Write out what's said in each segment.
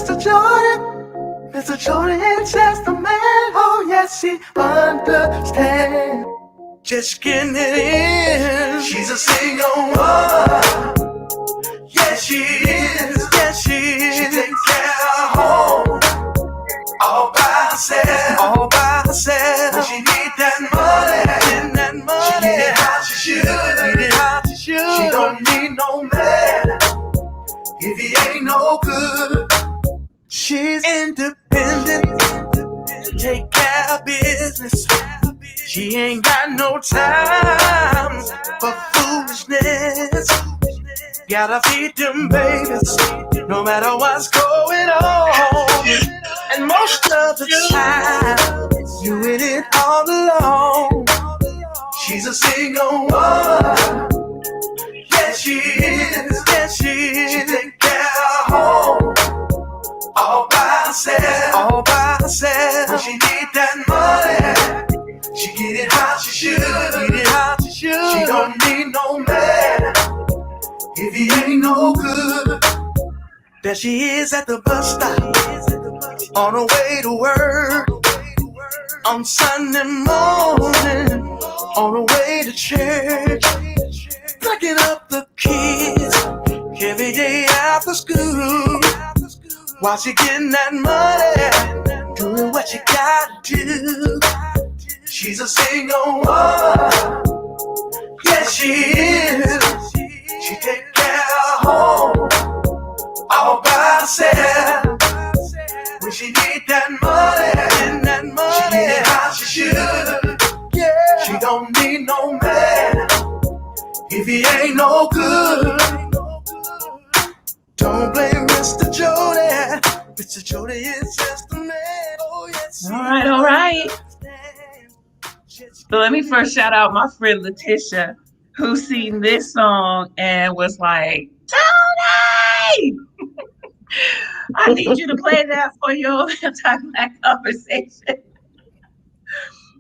Mr. Jordan. Mr. Jordan is just a man. Oh, yes, he understands. Just getting it in. She's a single woman. Yes, she is. Yes, she is. She takes care of home all by herself. All by herself. When she need that money, she get it how she should. Get it how she should. She don't need no man if he ain't no good. She's independent, take care of business. She ain't got no time for foolishness. Gotta feed them babies, no matter what's going on. And most of the time, doing it all alone. She's a single woman. Yes, she is. Yes, she is. She take care of home all by herself. All by herself. When she need that money, she get it how she should. Get it how she should. She don't need no man if he ain't no good. There she is at the bus stop, on her way to work. On Sunday morning, on her way to church. Picking up the kids every day after school. While she getting that money, doing what you gotta do. She's a single woman. Yes, she is. She take care of home all by herself. When she need that money, she get it how she should. Yeah. She don't need no man if he ain't no good. Don't blame Mr. Jody. Mr. Jody is just a man. Oh, yes. All right. So let me first shout out my friend Letitia, who seen this song and was like, Tony! I need you to play that for your anti-Black conversation.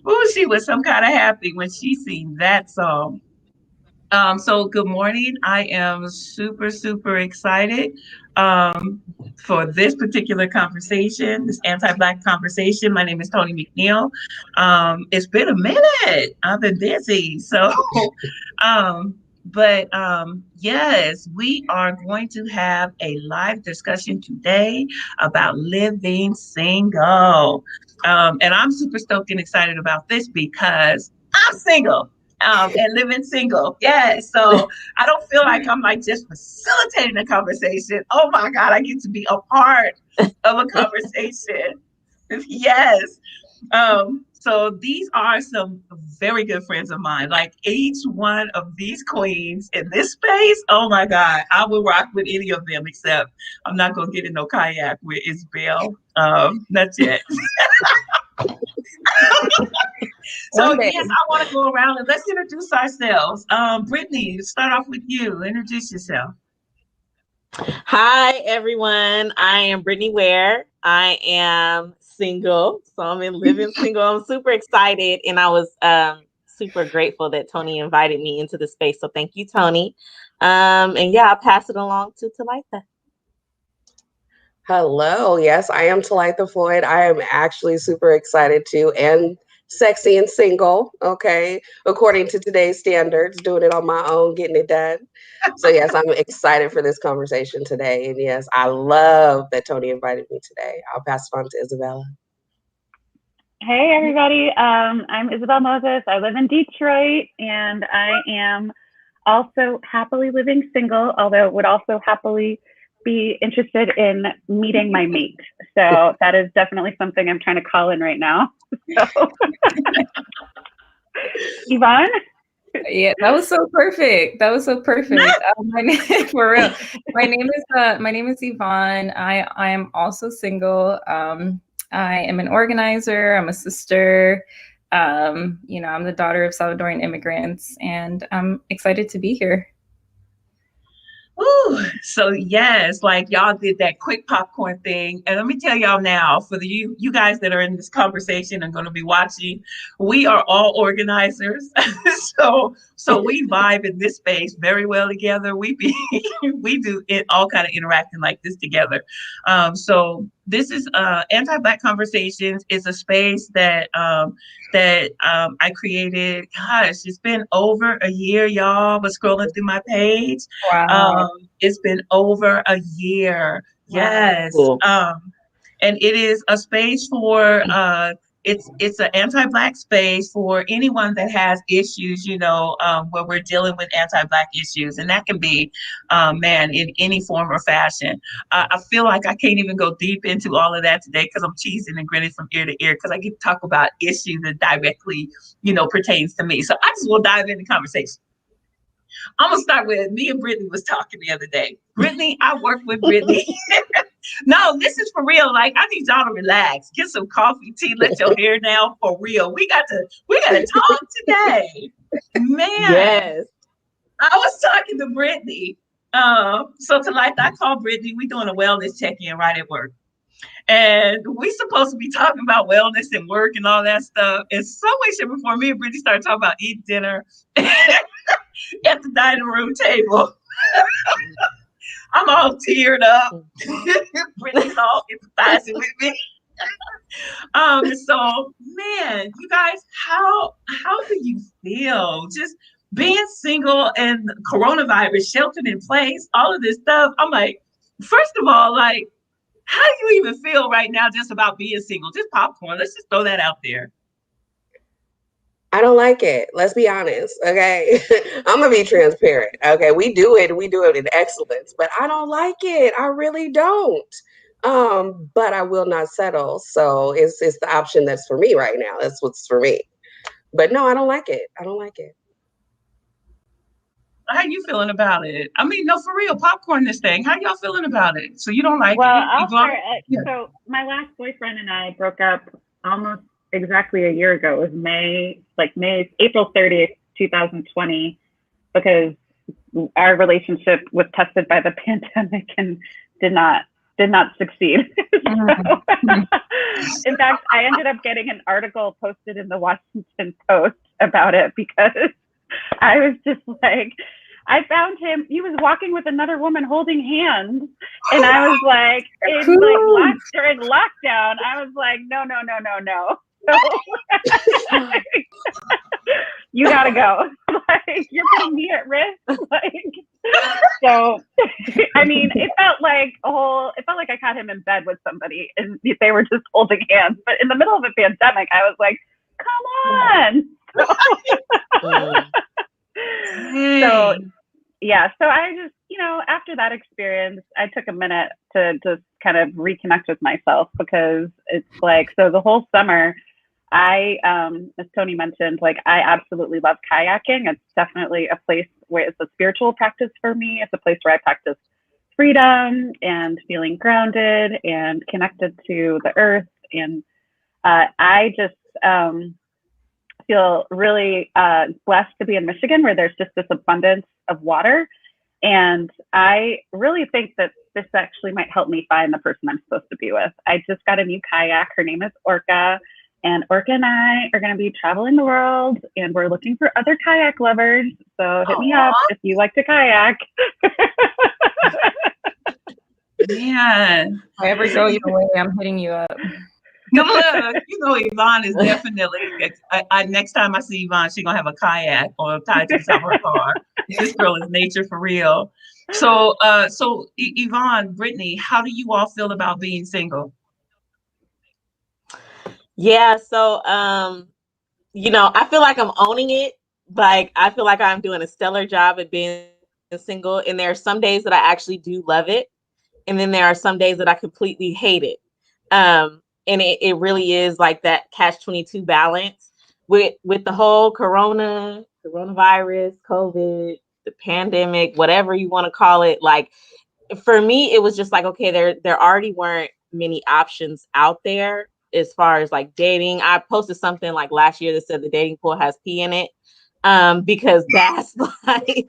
Ooh, she was some kind of happy when she seen that song. So good morning. I am super, super excited for this particular conversation, this anti-Black conversation. My name is Tony McNeil. It's been a minute. I've been busy. So, yes, we are going to have a live discussion today about living single. And I'm super stoked and excited about this because I'm single. And living single. Yeah. So I don't feel like I'm like just facilitating a conversation. Oh my God, I get to be a part of a conversation. Yes. So these are some very good friends of mine. Like each one of these queens in this space, oh my God, I will rock with any of them, except I'm not gonna get in no kayak with Isabel. Not yet. So yes, I want to go around and let's introduce ourselves. Brittany, start off with you. Introduce yourself. Hi, everyone. I am Brittany Ware. I am single, so I'm in living single. I'm super excited, and I was super grateful that Tony invited me into the space. So thank you, Tony. And yeah, I'll pass it along to Talitha. Hello. Yes, I am Talitha Floyd. I am actually super excited too, and sexy and single. Okay, according to today's standards, doing it on my own, getting it done. So yes, I'm excited for this conversation today. And yes, I love that Tony invited me today. I'll pass it on to Isabella. Hey, everybody. I'm Isabel Moses. I live in Detroit, and I am also happily living single, although would also happily be interested in meeting my mate. So that is definitely something I'm trying to call in right now. So. Yvonne? Yeah, that was so perfect. That was so perfect. For real. My name is Yvonne. I am also single. I am an organizer. I'm a sister. I'm the daughter of Salvadoran immigrants, and I'm excited to be here. Ooh, so yes, like y'all did that quick popcorn thing. And let me tell y'all now, for the you guys that are in this conversation and going to be watching, we are all organizers. so we vibe in this space very well together. We do it all kind of interacting like this together. So this is anti-Black conversations. Is a space that I created. Gosh, it's been over a year, y'all. Was scrolling through my page. Wow. It's been over a year. Yes. Cool. And it is a space for it's an anti-Black space for anyone that has issues, where we're dealing with anti-Black issues, and that can be, man, in any form or fashion. I feel like I can't even go deep into all of that today because I'm cheesing and grinning from ear to ear because I get to talk about issues that directly, pertains to me. So I just will dive into conversation. I'm gonna start with me and Brittany was talking the other day. Brittany, I worked with Brittany. No, this is for real. Like, I need y'all to relax, get some coffee, tea, let your hair down for real. We gotta talk today. Man, Yes. I was talking to Brittany. So tonight I called Brittany. We doing a wellness check-in right at work. And we supposed to be talking about wellness and work and all that stuff. And some way, shape, before me and Brittany started talking about eating dinner at the dining room table. I'm all teared up. Brittany's all empathizing with me. So man, you guys, how do you feel? Just being single and coronavirus, sheltered in place, all of this stuff. I'm like, first of all, like, how do you even feel right now just about being single? Just popcorn. Let's just throw that out there. I don't like it. Let's be honest. Okay. I'm gonna be transparent. Okay. We do it in excellence, but I don't like it. I really don't. But I will not settle. So it's the option that's for me right now. That's what's for me. But no, I don't like it. I don't like it. How you feeling about it? I mean, no, for real, popcorn this thing. How y'all feeling about it? So you don't like Well, it? I'll Yvonne? start. Yeah. So my last boyfriend and I broke up almost exactly a year ago. It was April 30th, 2020, because our relationship was tested by the pandemic and did not succeed. So, in fact, I ended up getting an article posted in the Washington Post about it because I was just like, I found him. He was walking with another woman holding hands, and I was like, during lockdown, I was like, no. So, you gotta go. Like, you're putting me at risk. So, I mean, it felt like I caught him in bed with somebody, and they were just holding hands. But in the middle of a pandemic, I was like, come on. So yeah, so I just, after that experience, I took a minute to just kind of reconnect with myself because it's like, so the whole summer, as Tony mentioned, like, I absolutely love kayaking. It's definitely a place where it's a spiritual practice for me. It's a place where I practice freedom and feeling grounded and connected to the earth. And I just feel really blessed to be in Michigan, where there's just this abundance of water. And I really think that this actually might help me find the person I'm supposed to be with. I just got a new kayak. Her name is Orca. And Orca and I are going to be traveling the world, and we're looking for other kayak lovers. So hit me up if you like to kayak. Man. If I ever go your way, I'm hitting you up. Look, Yvonne is definitely. Next time I see Yvonne, she's gonna have a kayak or tied to the top of her car. This girl is nature for real. So, Yvonne, Brittany, how do you all feel about being single? Yeah, so I feel like I'm owning it. Like, I feel like I'm doing a stellar job at being single. And there are some days that I actually do love it. And then there are some days that I completely hate it. And it really is like that catch-22 balance with the whole coronavirus, COVID, the pandemic, whatever you want to call it. Like, for me, it was just like, okay, there already weren't many options out there as far as like dating. I posted something like last year that said the dating pool has pee in it, because that's like,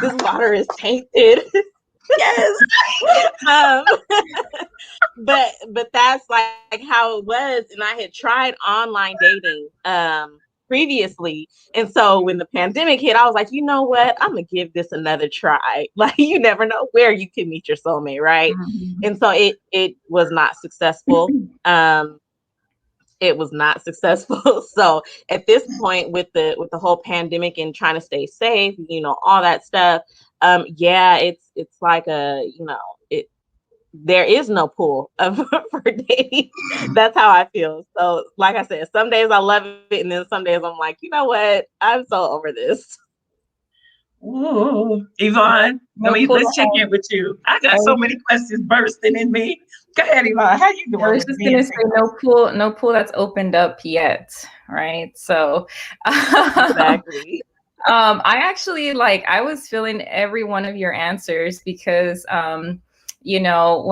this water is tainted. Yes. um, but that's like how it was, and I had tried online dating previously, and so when the pandemic hit, I was like, you know what, I'm gonna give this another try. Like, you never know where you can meet your soulmate, right? Mhm. And so it was not successful. It was not successful. So at this point, with the whole pandemic and trying to stay safe, all that stuff, yeah, it's like it there is no pool for dating. That's how I feel. So, like I said, some days I love it, and then some days I'm like, you know what? I'm so over this. Ooh, Yvonne, No pool. let's check in with you. I I got so was, many questions bursting in me. Go ahead, Yvonne. How you I doing was with just being gonna say single? no pool that's opened up yet, right? So, Exactly. I actually I was feeling every one of your answers because when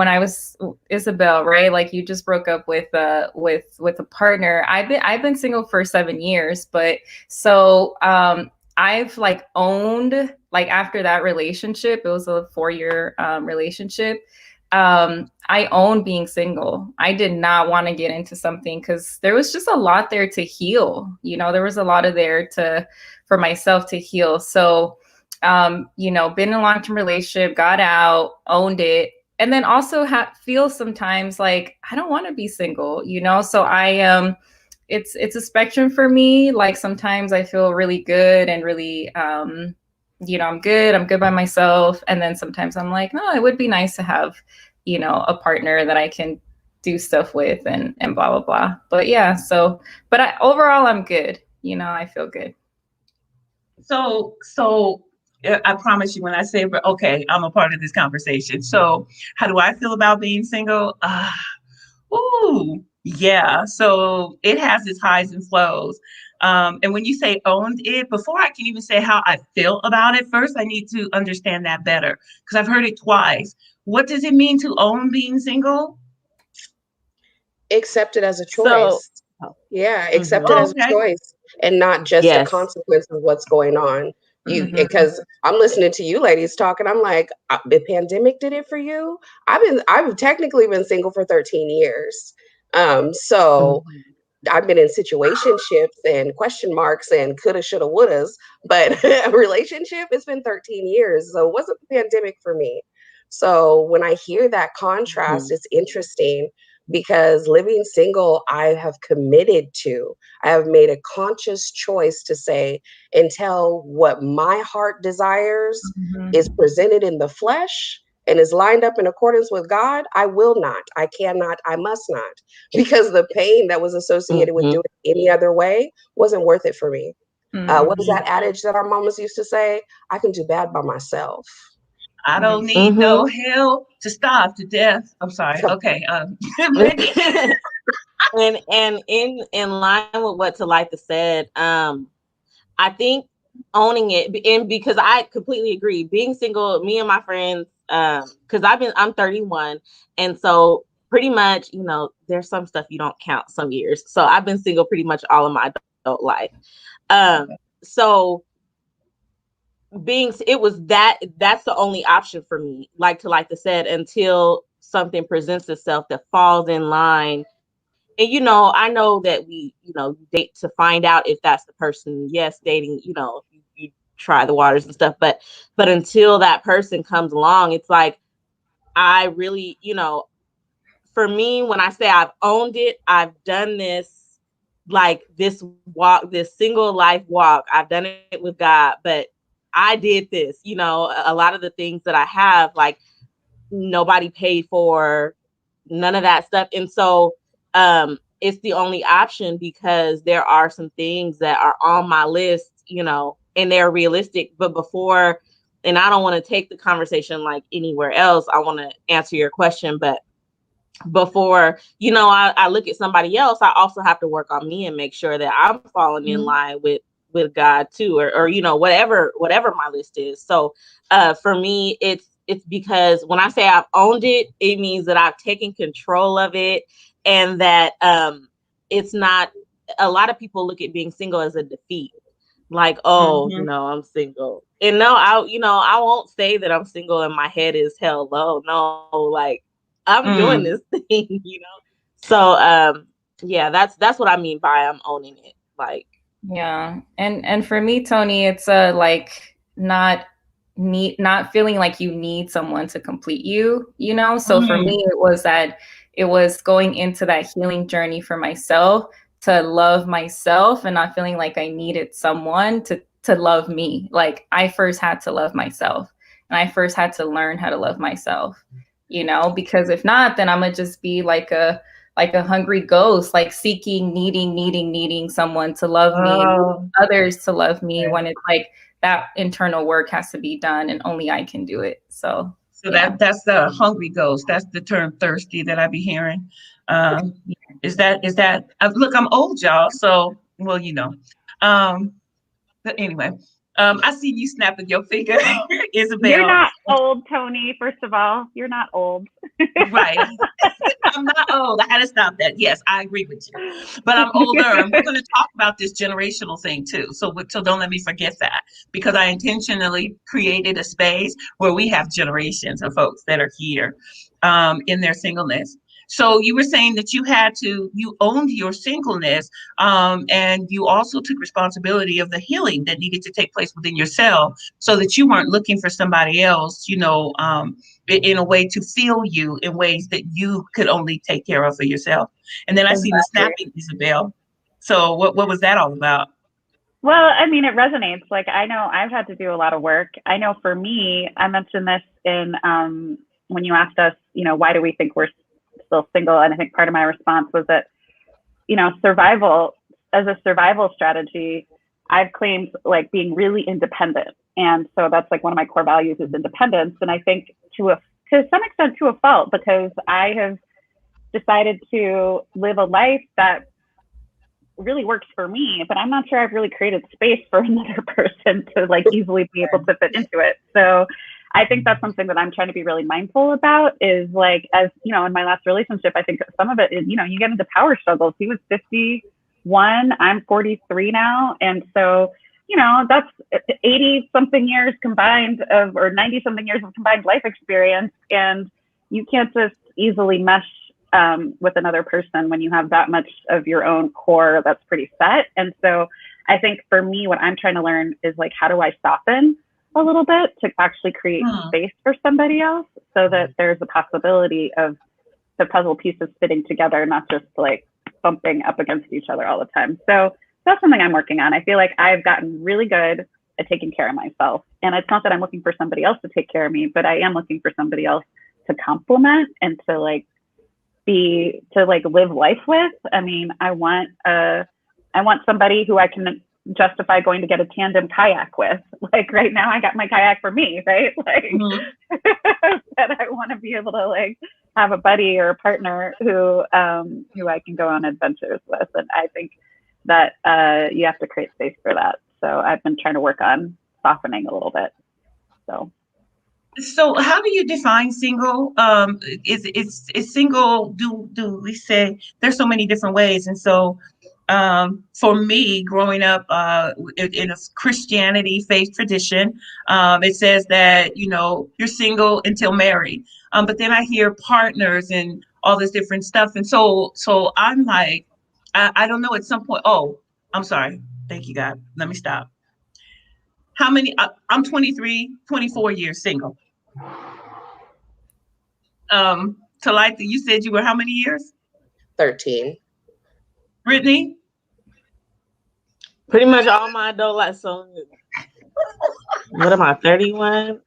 I was Isabel, right? Like you just broke up with with a partner. I've been single for 7 years, but so I've owned after that relationship, it was a 4 year relationship. I own being single. I did not want to get into something because there was just a lot there to heal. There was a lot of there to for myself to heal. So, been in a long-term relationship, got out, owned it, and then also feel sometimes like I don't want to be single. So it's a spectrum for me. Like sometimes I feel really good and really I'm good by myself, and then sometimes I'm like, no, it would be nice to have a partner that I can do stuff with and blah blah blah. But yeah, so but overall I'm good. I feel good. So I promise you when I say, okay, I'm a part of this conversation. So how do I feel about being single? Ooh, yeah. So it has its highs and flows. And when you say owned it, before I can even say how I feel about it, first I need to understand that better because I've heard it twice. What does it mean to own being single? Accept it as a So, choice. Yeah, accept it mhm. Oh, as a okay. choice and not just a Yes. consequence of what's going on. You Mhm. because I'm listening to you ladies talk and I'm like, the pandemic did it for you. I've technically been single for 13 years. So Mhm. I've been in situationships and question marks and coulda, shoulda, wouldas, but a relationship, it's been 13 years. So it wasn't the pandemic for me. So when I hear that contrast, Mhm. it's interesting because living single, I have committed to. I have made a conscious choice to say, until what my heart desires is Mhm. presented in the flesh and is lined up in accordance with God, I will not, I cannot, I must not, because the pain that was associated with Mhm. doing it any other way wasn't worth it for me. What is Mhm. that adage that our mamas used to say? I can do bad by myself. I don't need no Mhm. hell to starve to death. I'm sorry. Okay. Brittany. And in line with what Talitha said, I think owning it, and because I completely agree, being single, me and my friends, because I'm 31, and so pretty much, there's some stuff you don't count some years. So I've been single pretty much all of my adult life. So it was that's the only option for me, like I said, until something presents itself that falls in line. And I know that we date to find out if that's the person. Yes, dating, you try the waters and stuff, but until that person comes along, it's like I really, for me, when I say I've owned it, I've done this, like this walk, this single life walk. I've done it with God, but I did this. A lot of the things that I have, like, nobody paid for, none of that stuff. And so it's the only option because there are some things that are on my list, and they're realistic. But before, and I don't want to take the conversation like anywhere else, I want to answer your question. But before I look at somebody else, I also have to work on me and make sure that I'm falling in line with God too, or whatever my list is. So for me, it's because when I say I've owned it, it means that I've taken control of it, and that it's not. A lot of people look at being single as a defeat, like, oh, Mhm. I'm single. And no, I won't say that I'm single and my head is held low. No, like I'm doing this thing. So yeah, that's what I mean by I'm owning it. Like, Yeah. And for me, Tony, it's like not feeling like you need someone to complete you, you know? So for me, it was going into that healing journey for myself to love myself and not feeling like I needed someone to love me. Like I first had to love myself and I first had to learn how to love myself, you know, because if not, then I'm gonna just be like a hungry ghost, like seeking, needing someone to love me, others to love me, when it's like that internal work has to be done and only I can do it. So that's the hungry ghost. That's the term thirsty that I be hearing. Um, is that look, I'm old, y'all, so well, Um, but anyway, I see you snapping your finger, You're Isabel. not old, Tony. First of all, you're not old. Right. I'm not old. I had to stop that. Yes, I agree with you. But I'm older. And we're going to talk about this generational thing too. So don't let me forget that, because I intentionally created a space where we have generations of folks that are here in their singleness. So you were saying that you owned your singleness, and you also took responsibility of the healing that needed to take place within yourself, so that you weren't looking for somebody else, in a way to feel you in ways that you could only take care of for yourself. And then I see the snapping, Isabel. So what was that all about? Well, I mean, it resonates. Like, I know I've had to do a lot of work. I know for me, I mentioned this in when you asked us, why do we think we're still single? And I think part of my response was that, survival, as a survival strategy, I've claimed like being really independent. And so that's like one of my core values is independence. And I think to some extent to a fault, because I have decided to live a life that really works for me, but I'm not sure I've really created space for another person to like easily be able to fit into it. So I think that's something that I'm trying to be really mindful about is like, as in my last relationship, I think some of it is, you get into power struggles. He was 51, I'm 43 now. And so, that's 80 something years combined or 90 something years of combined life experience. And you can't just easily mesh with another person when you have that much of your own core that's pretty set. And so I think for me, what I'm trying to learn is like, how do I soften a little bit to actually create space for somebody else so that there's a possibility of the puzzle pieces fitting together, not just like bumping up against each other all the time. So that's something I'm working on. I feel like I've gotten really good at taking care of myself. And it's not that I'm looking for somebody else to take care of me, but I am looking for somebody else to complement and to live life with. I mean, I want somebody who I can justify going to get a tandem kayak with. Like right now I got my kayak for me, right? Like but I want to be able to like have a buddy or a partner who I can go on adventures with. And I think that you have to create space for that. So I've been trying to work on softening a little bit. So how do you define single? Is single? Do we say there's so many different ways? And so, for me, growing up in a Christianity faith tradition, it says that you're single until married. But then I hear partners and all this different stuff, and so I'm like, I don't know. At some point, oh, I'm sorry. Thank you, God. Let me stop. How many? I'm 23, 24 years single. Talitha, you said you were how many years? 13. Brittany? pretty much all my adult life. So what am I, 31?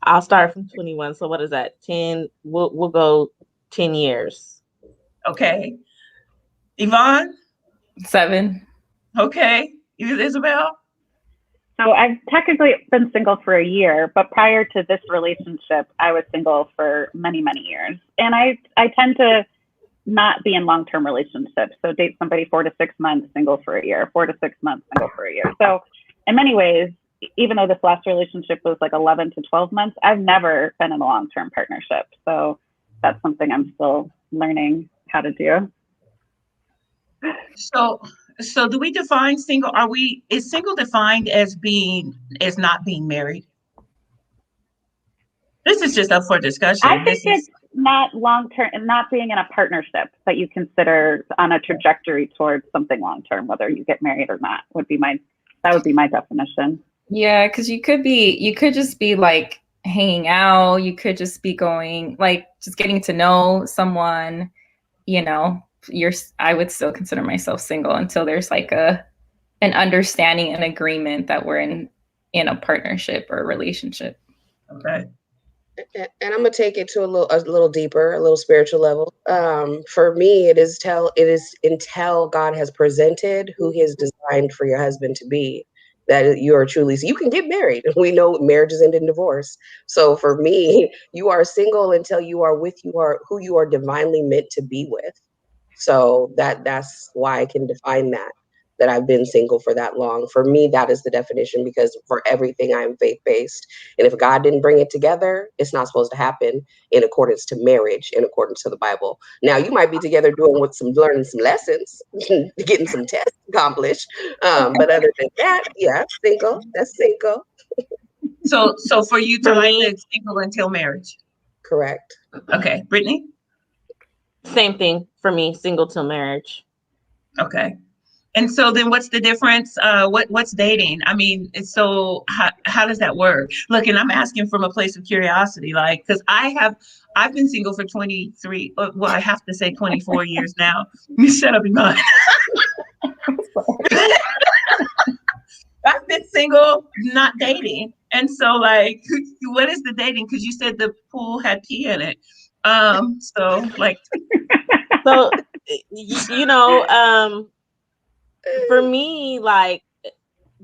I'll start from 21. So what is that? 10. We'll go 10 years. Okay. Yvonne? 7. Okay. Isabel? So I've technically been single for a year, but prior to this relationship, I was single for many, many years. And I tend to not be in long-term relationships. So date somebody 4 to 6 months, single for a year, 4 to 6 months, single for a year. So in many ways, even though this last relationship was like 11 to 12 months, I've never been in a long-term partnership. So that's something I'm still learning how to do. So So do we define single? Is single defined as not being married? This is just up for I discussion. think it's not long term and not being in a partnership that you consider on a trajectory towards something long term, whether you get married or not, would be my definition. Yeah, because you could just be like hanging out. You could just be going like just getting to know someone. You know, I would still consider myself single until there's like an understanding and agreement that we're in a partnership or a relationship. Okay. And I'm gonna take it to a little deeper, a little spiritual level. For me, it is until God has presented who He has designed for your husband to be that you are truly. So you can get married. We know marriages end in divorce. So for me, you are single until you are who you are divinely meant to be with. So that's why I can define that I've been single for that long. For me, that is the definition because for everything I'm faith-based. And if God didn't bring it together, it's not supposed to happen in accordance to marriage, in accordance to the Bible. Now you might be together learning some lessons, getting some tests accomplished. But other than that, yeah, single. That's single. So for you, Talitha, it's single until marriage. Correct. Okay. Brittany? Same thing for me, single till marriage. Okay. And so then what's the difference? What's dating? I mean, so how does that work? Look, and I'm asking from a place of curiosity, like, because I've been single for 23, well, I have to say 24 years now. Shut up, Iman. I've been single, not dating. And so like, what is the dating? Because you said the pool had pee in it. So like, So, you know, for me, like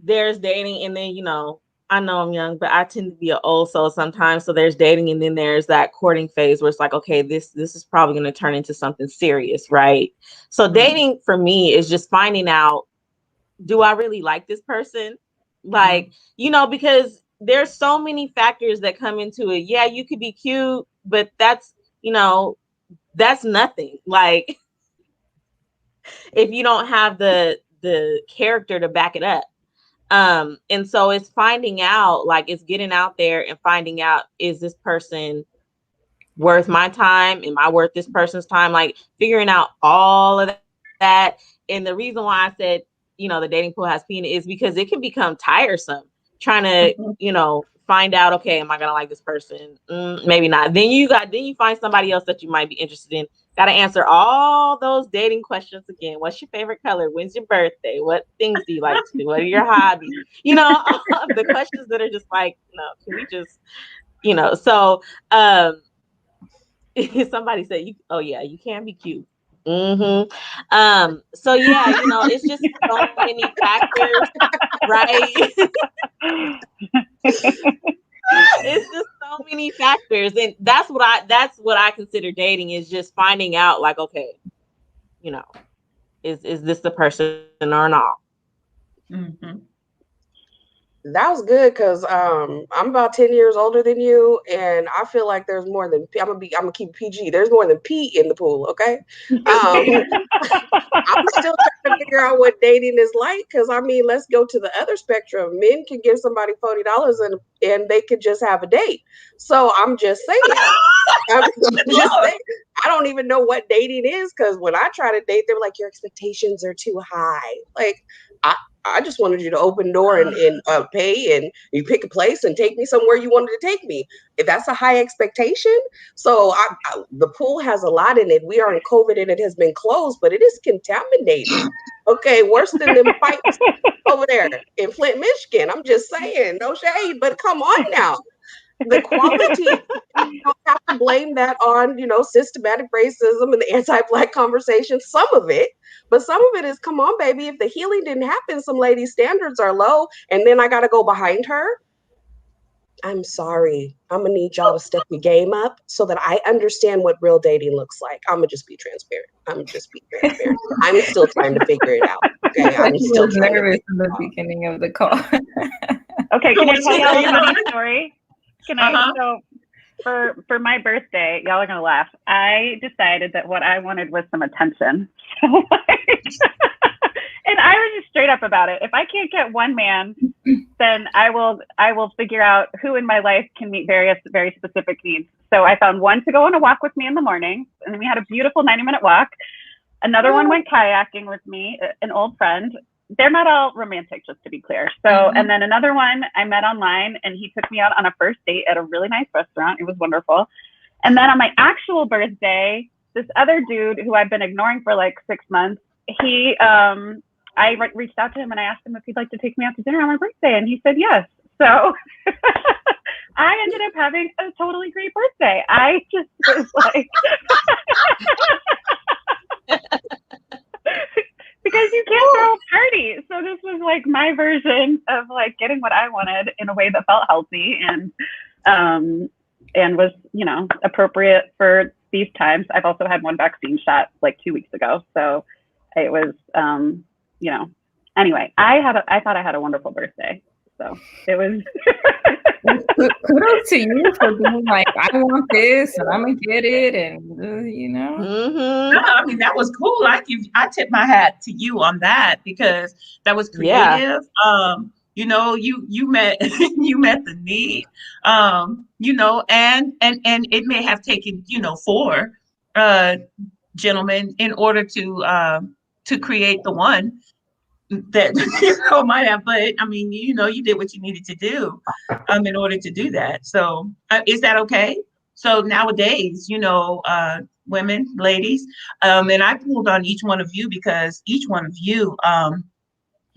there's dating and then, I know I'm young, but I tend to be an old soul sometimes. So there's dating and then there's that courting phase where it's like, okay, this is probably going to turn into something serious, right? So dating for me is just finding out, do I really like this person? Like, because there's so many factors that come into it. Yeah, you could be cute, but that's nothing. Like if you don't have the character to back it up. And so it's finding out, like it's getting out there and finding out, is this person worth my time? Am I worth this person's time? Like figuring out all of that. And the reason why I said, the dating pool has penis is because it can become tiresome trying to, find out, okay, am I going to like this person? Maybe not. Then you find somebody else that you might be interested in. Got to answer all those dating questions again. What's your favorite color? When's your birthday? What things do you like to do? What are your hobbies? The questions that are just like, can we just, so, somebody said, "Oh yeah, you can be cute." So yeah, it's just so many factors, right? It's just so many factors, and that's what I consider dating is just finding out, like, okay, is this the person or not? mm-hmm. That was good because I'm about 10 years older than you, and I feel like there's more than I'm gonna keep PG. There's more than pee in the pool, okay? I'm still trying to figure out what dating is like because I mean, let's go to the other spectrum. Men can give somebody $40 and they could just have a date. So I'm just saying. I'm just saying. I don't even know what dating is because when I try to date, they're like, your expectations are too high. Like I just wanted you to open door and pay and you pick a place and take me somewhere you wanted to take me. If that's a high expectation. So the pool has a lot in it. We are in COVID and it has been closed, but it is contaminated. Okay, worse than them fights over there in Flint, Michigan. I'm just saying, no shade, but come on now. The quality, you don't have to blame that on, systematic racism and the anti-Black conversation, some of it. But some of it is, come on, baby, if the healing didn't happen, some ladies' standards are low, and then I got to go behind her. I'm sorry. I'm going to need y'all to step your game up so that I understand what real dating looks like. I'm going to just be transparent. I'm still trying to figure it out. Okay, I'm still nervous in the beginning of the call. Okay, can I tell y'all a funny story? So for my birthday, y'all are gonna laugh. I decided that what I wanted was some attention. And I was just straight up about it. If I can't get one man, then I will figure out who in my life can meet very specific needs. So I found one to go on a walk with me in the morning, and then we had a beautiful 90-minute walk. Another one went kayaking with me, an old friend. They're not all romantic, just to be clear. So, and then another one I met online, and he took me out on a first date at a really nice restaurant. It was wonderful. And then on my actual birthday, this other dude who I've been ignoring for like 6 months, I reached out to him and I asked him if he'd like to take me out to dinner on my birthday, and he said yes. So I ended up having a totally great birthday. I just was like, because you can't throw a party. So this was like my version of like getting what I wanted in a way that felt healthy and was, appropriate for these times. I've also had one vaccine shot like 2 weeks ago. So it was, anyway, I thought I had a wonderful birthday. So it was. Kudos to you for being like, I want this and I'm gonna get it, and No, I mean, that was cool. I tip my hat to you on that because that was creative. Yeah. You met you met the need. And it may have taken 4 gentlemen in order to create the one that might have, but I mean, you did what you needed to do in order to do that. So is that okay? So nowadays, women, ladies, and I pulled on each one of you because each one of you,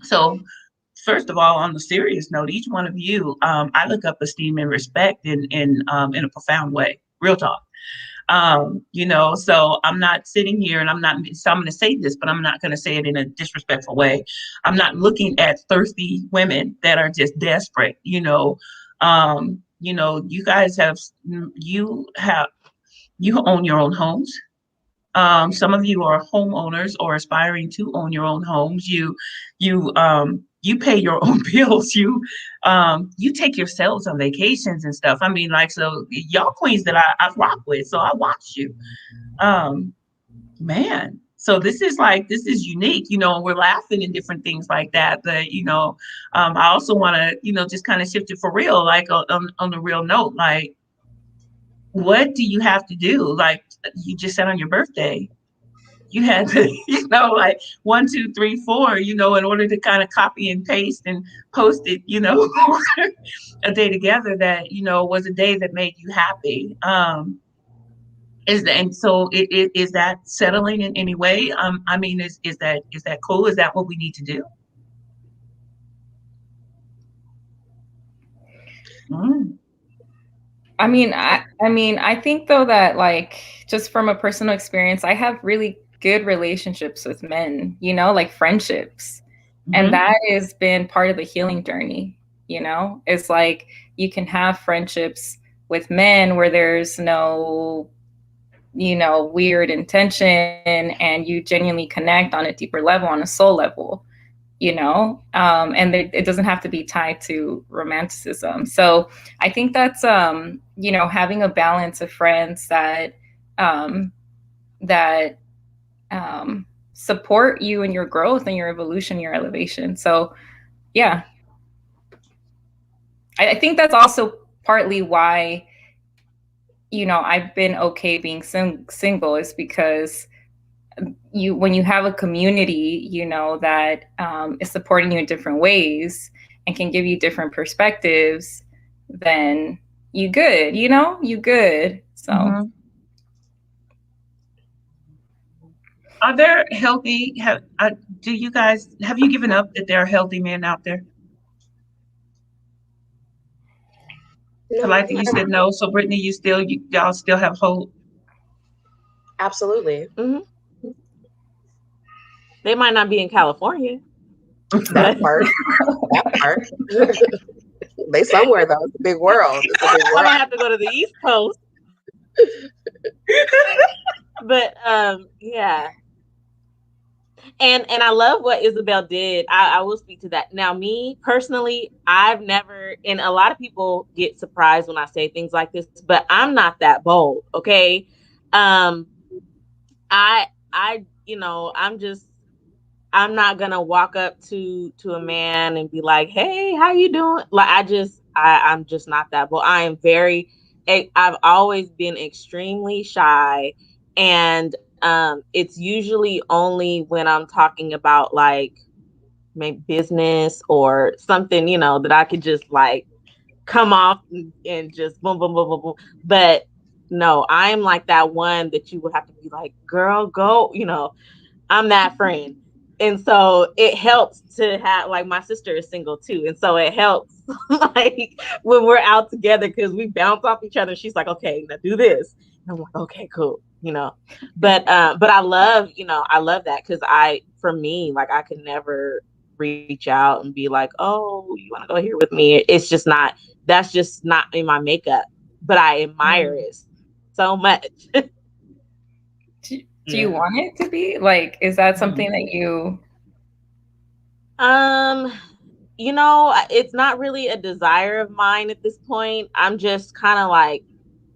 so first of all, on the serious note, each one of you, I look up, esteem, and respect in a profound way. Real talk. So I'm not sitting here and so I'm going to say this, but I'm not going to say it in a disrespectful way. I'm not looking at thirsty women that are just desperate, you guys you own your own homes. Some of you are homeowners or aspiring to own your own homes. You pay your own bills. You take yourselves on vacations and stuff. I mean, like, so y'all queens that I rock with. So I watch you, man. So this is unique, and we're laughing and different things like that. But, I also want to, just kind of shift it for real, like on the real note, like, what do you have to do? Like you just said on your birthday, you had to, like 1, 2, 3, 4, in order to kind of copy and paste and post it, a day together that, was a day that made you happy. Is that settling in any way? I mean, is that cool? Is that what we need to do? I mean, I think though that, like, just from a personal experience, I have really good relationships with men, like friendships. And that has been part of the healing journey. It's like you can have friendships with men where there's no, weird intention, and you genuinely connect on a deeper level, on a soul level. And it doesn't have to be tied to romanticism. So I think that's, having a balance of friends that support you in your growth and your evolution, your elevation. So, yeah, I think that's also partly why, I've been okay being single, is because when you have a community, that is supporting you in different ways and can give you different perspectives, then you good. So are there healthy, have you given up that there are healthy men out there? No, like you said no. So Brittany, y'all still have hope? Absolutely. Mm-hmm. They might not be in California. That part. They somewhere though. It's a big world. I might have to go to the East Coast. But yeah. And I love what Isabel did. I will speak to that. Now, me personally, I've never, and a lot of people get surprised when I say things like this, but I'm not that bold. Okay. I'm just, I'm not gonna walk up to a man and be like, "Hey, how you doing?" Like I'm just not that. But I am I've always been extremely shy, and it's usually only when I'm talking about like maybe business or something, that I could just like come off and just boom, boom, boom, boom, boom. But no, I'm like that one that you would have to be like, "Girl, go," I'm that friend. And so it helps to have, like, my sister is single too. And so it helps like when we're out together because we bounce off each other. She's like, "Okay, now do this." And I'm like, "Okay, cool." But I love that because for me, like I could never reach out and be like, "Oh, you want to go here with me?" That's just not in my makeup. But I admire it so much. Do you want it to be like? Is that something that you? Um, it's not really a desire of mine at this point. I'm just kind of like,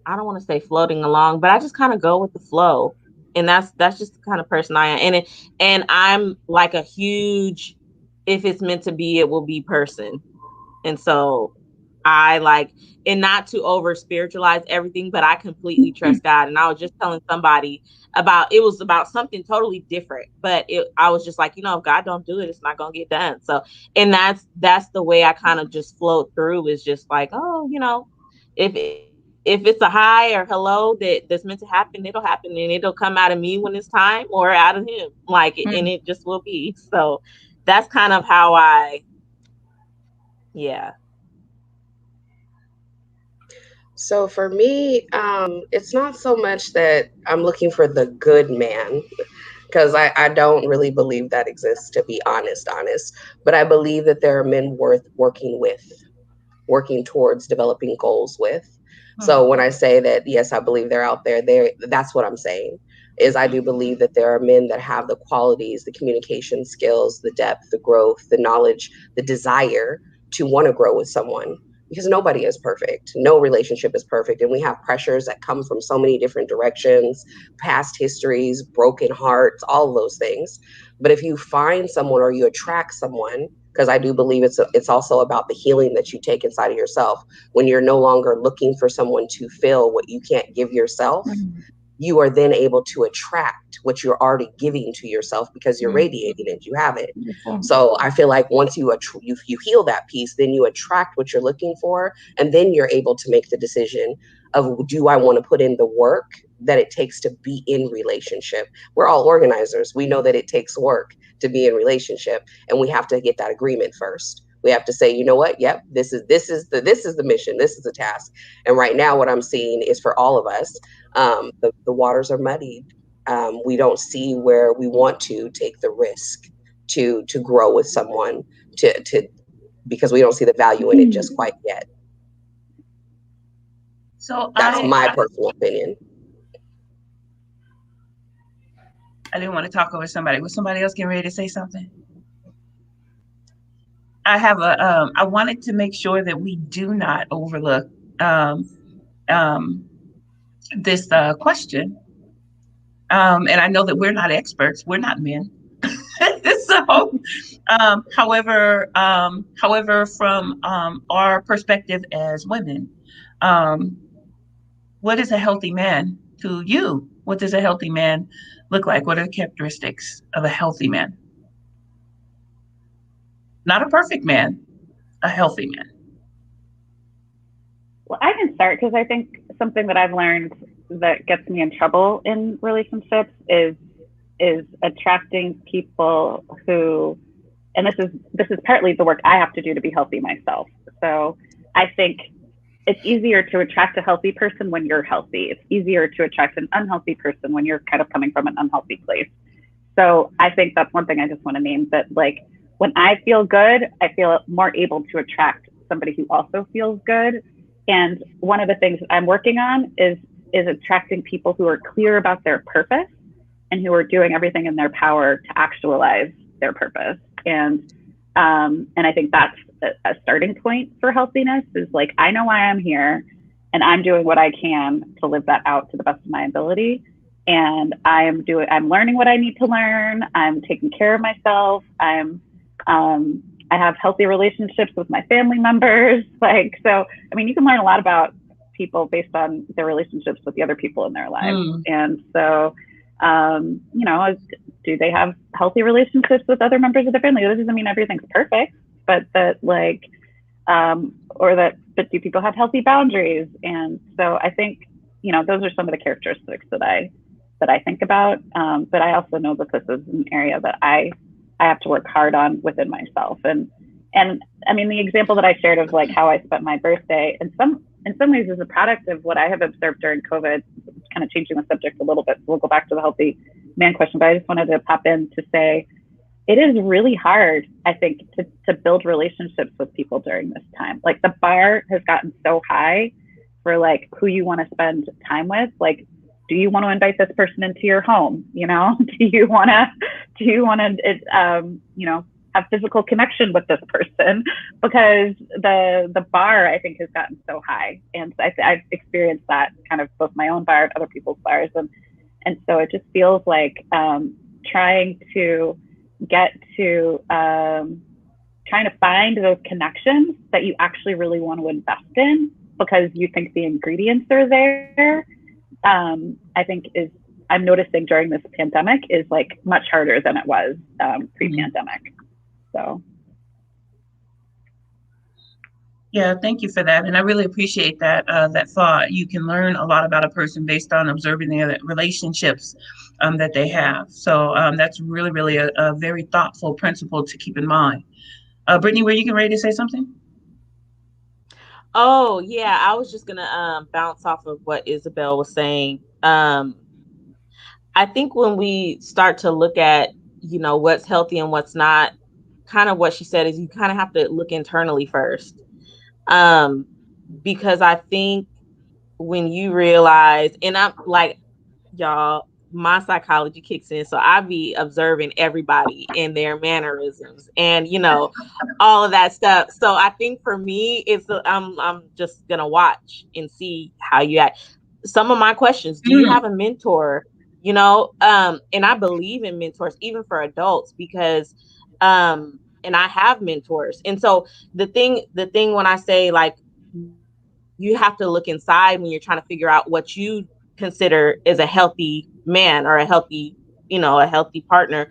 I don't want to say floating along, but I just kind of go with the flow. And that's just the kind of person I am. And I'm like a huge, if it's meant to be, it will be person. And so I like, and not to over spiritualize everything, but I completely trust God. And I was just telling somebody it was about something totally different, but I was just like, if God don't do it, it's not going to get done. So, and that's the way I kind of just float through, is just like, oh, if, if it's a hi or hello that's meant to happen, it'll happen, and it'll come out of me when it's time, or out of him, and it just will be. So that's kind of how yeah. So for me, it's not so much that I'm looking for the good man, because I don't really believe that exists, to be honest. But I believe that there are men worth working with, working towards developing goals with. So when I say that, yes, I believe they're out there, that's what I'm saying. Is I do believe that there are men that have the qualities, the communication skills, the depth, the growth, the knowledge, the desire to want to grow with someone, because nobody is perfect. No relationship is perfect. And we have pressures that come from so many different directions, past histories, broken hearts, all of those things. But if you find someone or you attract someone, because I do believe it's also about the healing that you take inside of yourself. When you're no longer looking for someone to fill what you can't give yourself, you are then able to attract what you're already giving to yourself, because you're radiating it, you have it. So I feel like once you heal that piece, then you attract what you're looking for, and then you're able to make the decision of, do I want to put in the work that it takes to be in relationship? We're all organizers. We know that it takes work to be in relationship, and we have to get that agreement first. We have to say, you know what? Yep, this is the mission. This is the task. And right now, what I'm seeing is, for all of us, the waters are muddied. We don't see where we want to take the risk to grow with someone, to because we don't see the value in it just quite yet. So That's my personal opinion. I didn't want to talk over somebody. Was somebody else getting ready to say something? I wanted to make sure that we do not overlook this question. And I know that we're not experts. We're not men. So, however, from our perspective as women, what is a healthy man to you? What does a healthy man look like? What are the characteristics of a healthy man? Not a perfect man, a healthy man. Well, I can start because I think something that I've learned that gets me in trouble in relationships is attracting people who, and this is partly the work I have to do to be healthy myself. So I think it's easier to attract a healthy person when you're healthy. It's easier to attract an unhealthy person when you're kind of coming from an unhealthy place. So I think that's one thing I just want to name, that like when I feel good, I feel more able to attract somebody who also feels good. And one of the things that I'm working on is attracting people who are clear about their purpose and who are doing everything in their power to actualize their purpose. And I think that's a starting point for healthiness, is like, I know why I'm here and I'm doing what I can to live that out to the best of my ability. and I'm learning what I need to learn. I'm taking care of myself. I have healthy relationships with my family members. Like, so, I mean, you can learn a lot about people based on their relationships with the other people in their lives. And so, you know, do they have healthy relationships with other members of their family? That doesn't mean everything's perfect, but that like, but do people have healthy boundaries? And so I think, you know, those are some of the characteristics that I think about. But I also know that this is an area that I have to work hard on within myself. And I mean, the example that I shared of like how I spent my birthday in some ways is a product of what I have observed during COVID. It's kind of changing the subject a little bit. So we'll go back to the healthy man question, but I just wanted to pop in to say it is really hard, I think, to build relationships with people during this time. Like the bar has gotten so high for like who you want to spend time with. Like, do you want to invite this person into your home? You know, do you want to, you know, have physical connection with this person? Because the bar, I think, has gotten so high. And I've experienced that kind of both my own bar and other people's bars. And so it just feels like trying to trying to find those connections that you actually really want to invest in because you think the ingredients are there. I think I'm noticing during this pandemic is like much harder than it was pre-pandemic. So. Yeah, thank you for that. And I really appreciate that thought. You can learn a lot about a person based on observing their relationships that they have. So that's really, really a very thoughtful principle to keep in mind. Brittany, were you getting ready to say something? Oh, yeah. I was just going to bounce off of what Isabel was saying. I think when we start to look at, you know, what's healthy and what's not, kind of what she said is you kind of have to look internally first. Because I think when you realize, and I'm like, y'all, my psychology kicks in. So I be observing everybody and their mannerisms and, you know, all of that stuff. So I think for me, I'm just going to watch and see how you act. Some of my questions, do you have a mentor? You know, and I believe in mentors, even for adults, because, and I have mentors. And so the thing when I say like, you have to look inside when you're trying to figure out what you consider is a healthy man or a healthy, you know, a healthy partner.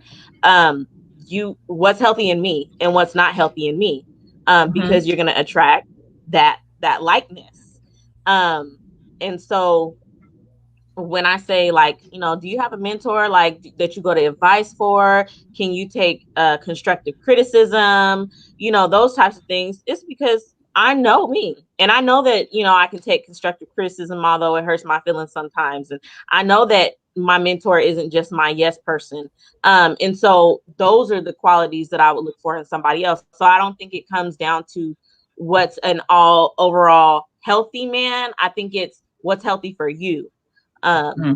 What's healthy in me and what's not healthy in me, because you're going to attract that likeness. And so when I say like, you know, do you have a mentor like that you go to advice for? Can you take constructive criticism? You know, those types of things. It's because I know me and I know that, you know, I can take constructive criticism, although it hurts my feelings sometimes. And I know that my mentor isn't just my yes person. And so those are the qualities that I would look for in somebody else. So I don't think it comes down to what's an all overall healthy man. I think it's what's healthy for you. That's how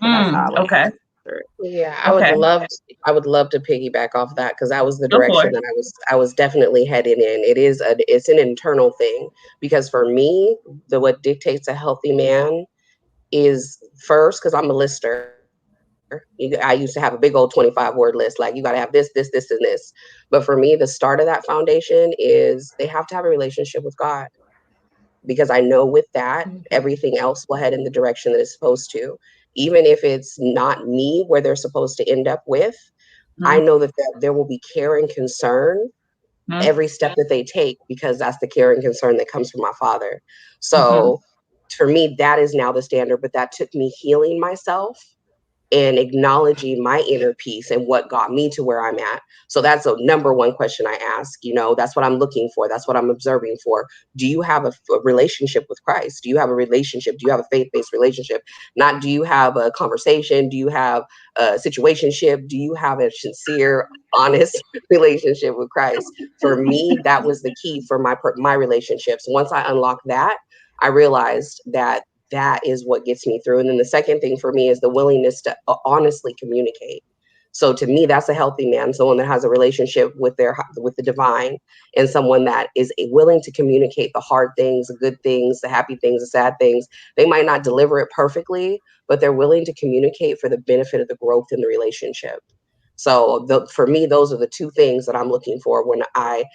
I would Okay. answer it. Yeah, I would love to piggyback off that because that was the Go for direction it. that I was definitely headed in. It's an internal thing because for me, what dictates a healthy man is first because I'm a lister. I used to have a big old 25 word list. Like you got to have this, this, this, and this. But for me, the start of that foundation is they have to have a relationship with God because I know with that, everything else will head in the direction that it's supposed to. Even if it's not me where they're supposed to end up with, I know that there will be care and concern every step that they take because that's the care and concern that comes from my father. So for me, that is now the standard, but that took me healing myself and acknowledging my inner peace and what got me to where I'm at. So that's a number one question I ask. You know, that's what I'm looking for. That's what I'm observing for. Do you have a relationship with Christ? Do you have a relationship? Do you have a faith-based relationship? Not do you have a conversation? Do you have a situationship? Do you have a sincere, honest relationship with Christ? For me, that was the key for my relationships. Once I unlocked that, I realized that is what gets me through. And then the second thing for me is the willingness to honestly communicate. So to me, that's a healthy man, someone that has a relationship with the divine, and someone that is willing to communicate the hard things, the good things, the happy things, the sad things. They might not deliver it perfectly, but they're willing to communicate for the benefit of the growth in the relationship. So for me, those are the two things that I'm looking for when I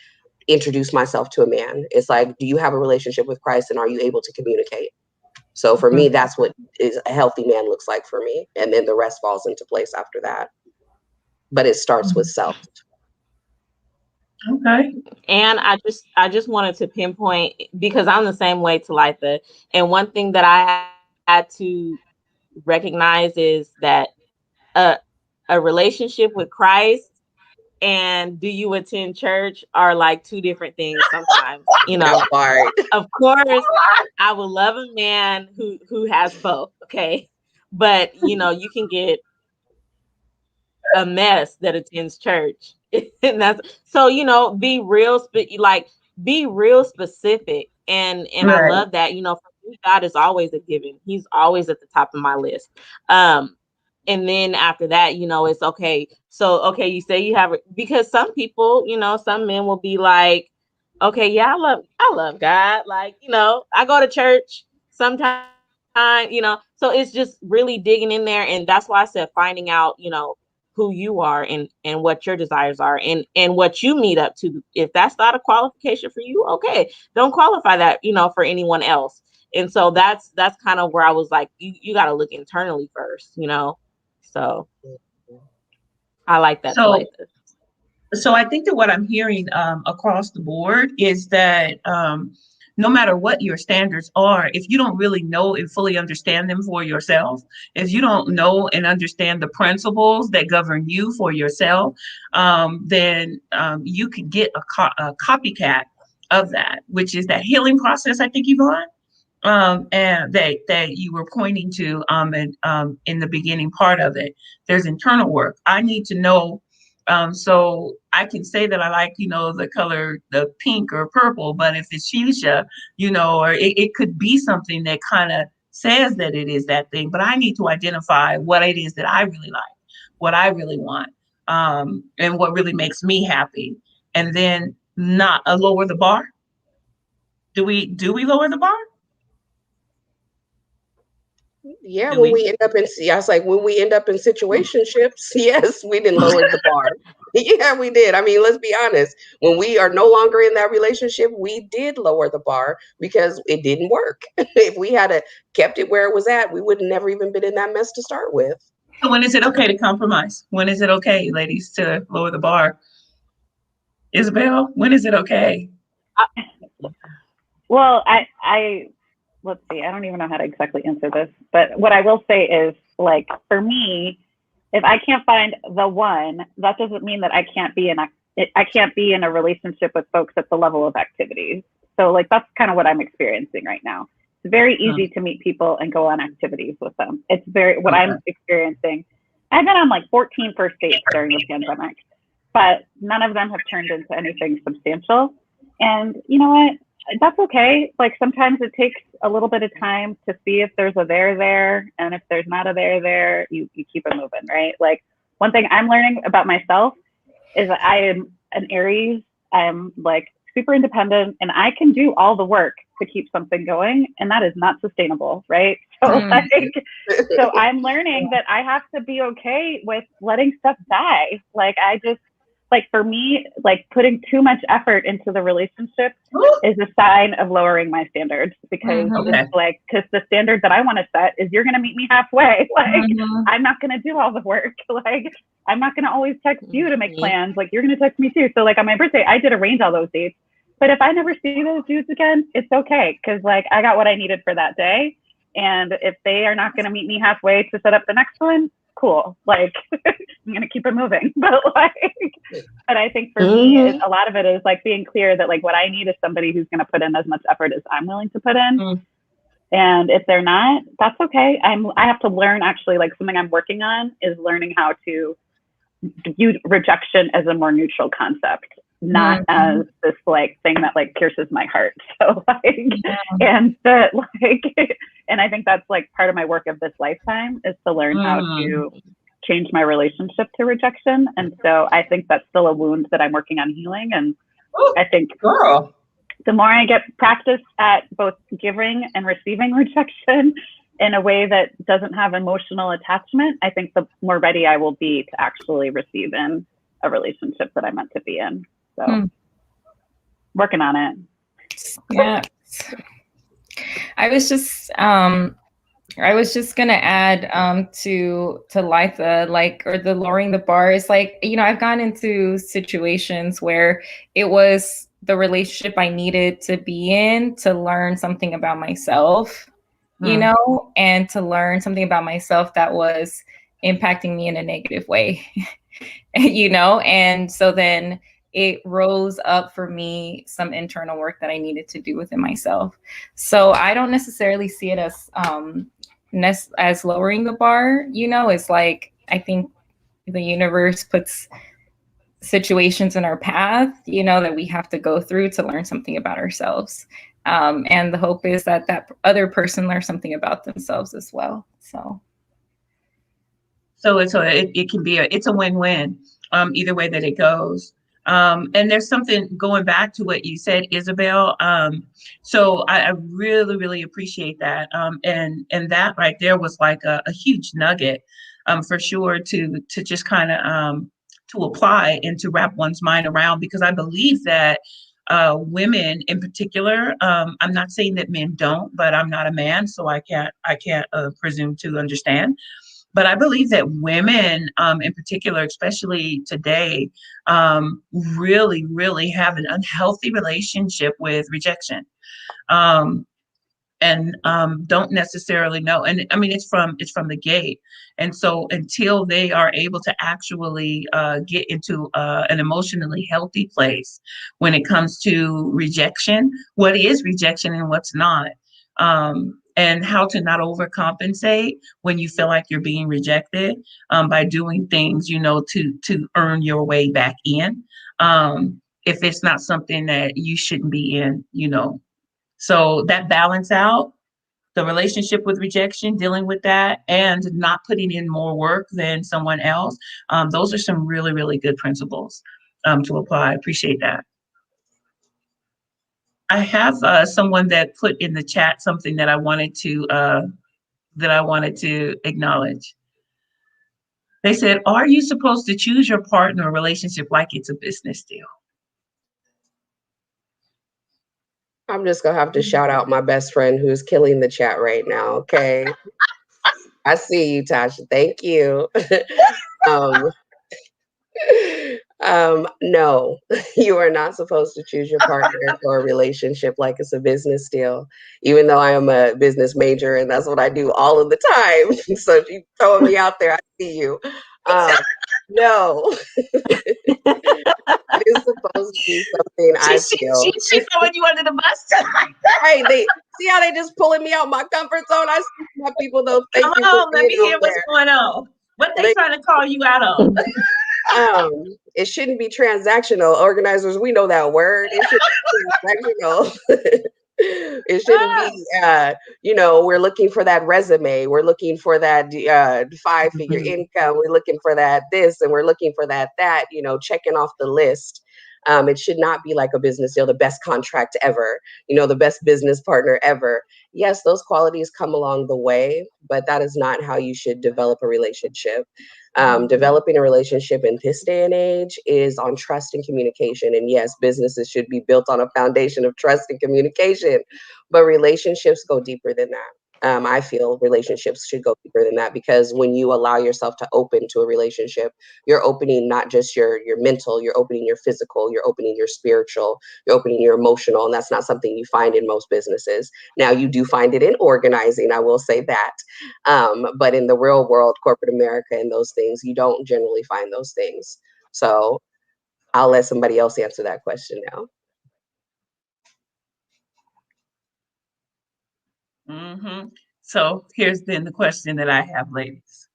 introduce myself to a man. It's like, do you have a relationship with Christ, and are you able to communicate? So for me, that's what is a healthy man looks like for me. And then the rest falls into place after that. But it starts with self. Okay. And I just wanted to pinpoint, because I'm the same way, Talitha. And one thing that I had to recognize is that a a relationship with Christ and do you attend church are like two different things sometimes. That part. Of course, I would love a man who has both, okay? But you can get a mess that attends church. And that's so, be real specific. And I Right. love that, for me, God is always a given. He's always at the top of my list. And then after that, it's okay. So, okay, you say you have, because some people, some men will be like, okay, yeah, I love God. Like, I go to church sometimes, so it's just really digging in there. And that's why I said finding out, who you are and what your desires are and what you meet up to. If that's not a qualification for you, okay, don't qualify that, for anyone else. And so that's kind of where I was like, you got to look internally first, so I like that, So Talitha. so I think that what I'm hearing across the board is that no matter what your standards are, if you don't really know and fully understand them for yourself, if you don't know and understand the principles that govern you for yourself, then you could get a copycat of that, which is that healing process, I think, Yvonne, and that you were pointing to in the beginning part of it. There's internal work. I need to know, so I can say that I like, the color, the pink or purple, but if it's fuchsia, or it could be something that kind of says that it is that thing, but I need to identify what it is that I really like, what I really want, and what really makes me happy, and then not lower the bar. Do we lower the bar? Yeah, Do when we? we end up in, I was like, when we end up in situationships, yes, we didn't lower the bar. Yeah, we did. I mean, let's be honest. When we are no longer in that relationship, we did lower the bar because it didn't work. If we had kept it where it was at, we would have never even been in that mess to start with. So when is it okay to compromise? When is it okay, ladies, to lower the bar? Isabel, when is it okay? Well, I let's see. I don't even know how to exactly answer this, but what I will say is, like, for me, if I can't find the one, that doesn't mean that I can't be in a relationship with folks at the level of activities. So, like, that's kind of what I'm experiencing right now. It's very easy to meet people and go on activities with them. It's what I'm experiencing. I've been on like 14 first dates during the pandemic, but none of them have turned into anything substantial. And you know what? That's okay. Like, sometimes it takes a little bit of time to see if there's a there, and if there's not a there, you keep it moving, right? Like, one thing I'm learning about myself is that I am an Aries. I'm like super independent, and I can do all the work to keep something going, and that is not sustainable, right? So so I'm learning that I have to be okay with letting stuff die. Like, for me, like, putting too much effort into the relationship is a sign of lowering my standards, because it's like, because the standard that I want to set is, you're going to meet me halfway. Like, I'm not going to do all the work. Like, I'm not going to always text you to make plans. Like, you're going to text me too. So, like, on my birthday, I did arrange all those dates. But if I never see those dudes again, it's okay. Because, like, I got what I needed for that day. And if they are not going to meet me halfway to set up the next one, cool. Like, I'm going to keep it moving. But I think for me, a lot of it is like being clear that, like, what I need is somebody who's going to put in as much effort as I'm willing to put in. And if they're not, that's okay. I have to learn, actually, like, something I'm working on is learning how to view rejection as a more neutral concept, not as this, like, thing that, like, pierces my heart. So, like, and that, like, and I think that's, like, part of my work of this lifetime is to learn how to changed my relationship to rejection. And so I think that's still a wound that I'm working on healing. And Ooh, I think girl. the more I get practice at both giving and receiving rejection in a way that doesn't have emotional attachment, I think the more ready I will be to actually receive in a relationship that I'm meant to be in. So working on it. Yeah. I was just gonna add to Litha, like, or the lowering the bar is like, you know, I've gone into situations where it was the relationship I needed to be in to learn something about myself, you know, and to learn something about myself that was impacting me in a negative way, you know, and so then it rose up for me some internal work that I needed to do within myself. So I don't necessarily see it as lowering the bar, you know. It's like, I think the universe puts situations in our path, you know, that we have to go through to learn something about ourselves. And the hope is that that other person learns something about themselves as well. So it can be it's a win-win, either way that it goes. And there's something going back to what you said, Isabel. So I really, really appreciate that. And that right there was like a huge nugget, for sure, to just kind of to apply and to wrap one's mind around, because I believe that women in particular, I'm not saying that men don't, but I'm not a man, so I can't presume to understand. But I believe that women, in particular, especially today, really, really have an unhealthy relationship with rejection, and don't necessarily know. And I mean, it's from the gate. And so until they are able to actually get into an emotionally healthy place when it comes to rejection, what is rejection and what's not. And how to not overcompensate when you feel like you're being rejected, by doing things, you know, to earn your way back in. If it's not something that you shouldn't be in, you know. So that balance out the relationship with rejection, dealing with that, and not putting in more work than someone else. Those are some really, really good principles to apply. I appreciate that. I have someone that put in the chat something that I wanted to acknowledge. They said, "Are you supposed to choose your partner or relationship like it's a business deal?" I'm just gonna have to shout out my best friend who's killing the chat right now. Okay, I see you, Tasha. Thank you. um, no, you are not supposed to choose your partner or a relationship like it's a business deal, even though I am a business major and that's what I do all of the time. So if you throwing me out there, I see you. No, it is supposed to be something I feel. She's throwing you under the bus. Right, they see how they just pulling me out my comfort zone. I see my people though. Thank Come you for on, let me being hear on what's there. going on. What they trying to call you out of? It shouldn't be transactional. Organizers, we know that word. It should be transactional. It shouldn't be, you know, we're looking for that resume. We're looking for that 5-figure income. We're looking for that this, and we're looking for that, you know, checking off the list. It should not be like a business deal, the best contract ever, you know, the best business partner ever. Yes, those qualities come along the way, but that is not how you should develop a relationship. Developing a relationship in this day and age is on trust and communication. And yes, businesses should be built on a foundation of trust and communication, but relationships go deeper than that. I feel relationships should go deeper than that, because when you allow yourself to open to a relationship, you're opening not just your mental, you're opening your physical, you're opening your spiritual, you're opening your emotional, and that's not something you find in most businesses. Now, you do find it in organizing, I will say that. But in the real world, corporate America and those things, you don't generally find those things. So I'll let somebody else answer that question now. Mm-hmm. So here's then the question that I have, ladies.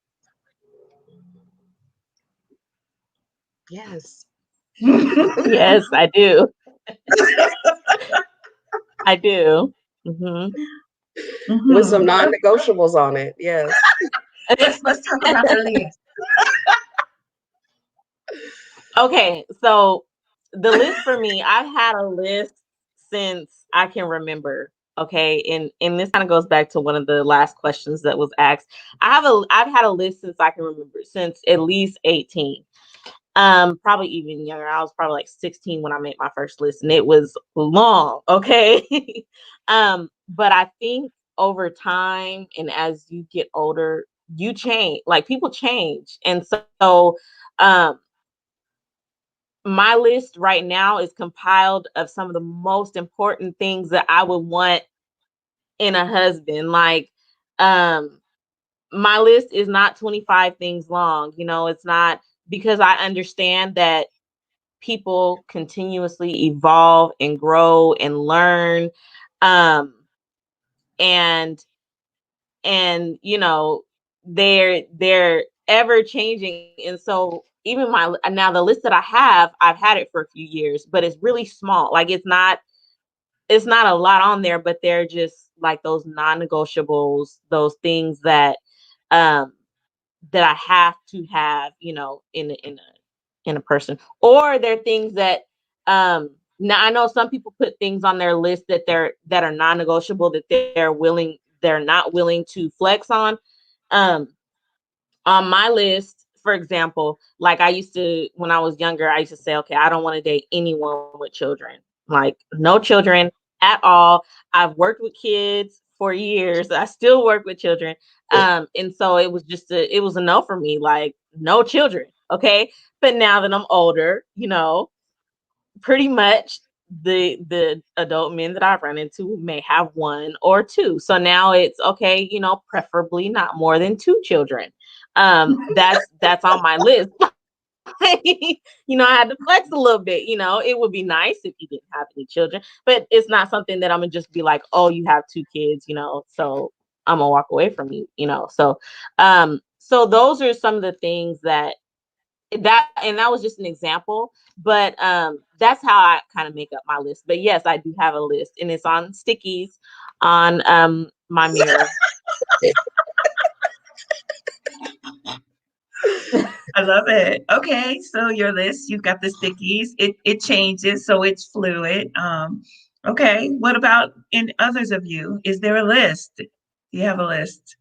Yes. Yes, I do. I do. With some non-negotiables on it. Yes. Let's talk about the list. Okay, so the list for me, I've had a list since I can remember. Okay, and this kind of goes back to one of the last questions that was asked. I've had a list since I can remember, since at least 18. Probably even younger. I was probably like 16 when I made my first list, and it was long. Okay. But I think over time and as you get older, you change. Like people change, and so um my list right now is compiled of some of the most important things that I would want in a husband. Like, um, my list is not 25 things long. It's not, because I understand that people continuously evolve and grow and learn. Um, and and they're ever changing. And so even my now the list that I've had it for a few years, but it's really small. Like it's not a lot on there, but they're just like those non-negotiables, those things um that I have to have, in a person. Or they're things that now I know some people put things on their list that are non-negotiable, that they're not willing to flex um on my list. For example, like I used to, when I was younger, I used to say, okay, I don't want to date anyone with children, like no children at all. I've worked with kids for years. I still work with children. And so it was it was a no for me, like no children. Okay. But now that I'm older, pretty much the adult men that I've run into may have one or two. So now it's okay, preferably not more than two children. That's on my list. I had to flex a little bit. It would be nice if you didn't have any children, but it's not something that I'm gonna just be like, oh, you have two kids, so I'm gonna walk away from you. So those are some of the things that was just an example, but that's how I kind of make up my list. But yes, I do have a list, and it's on stickies on my mirror. I love it. Okay, so your list, you've got the stickies. It changes, so it's fluid. Okay, what about in others of you? Is there a list? Do you have a list?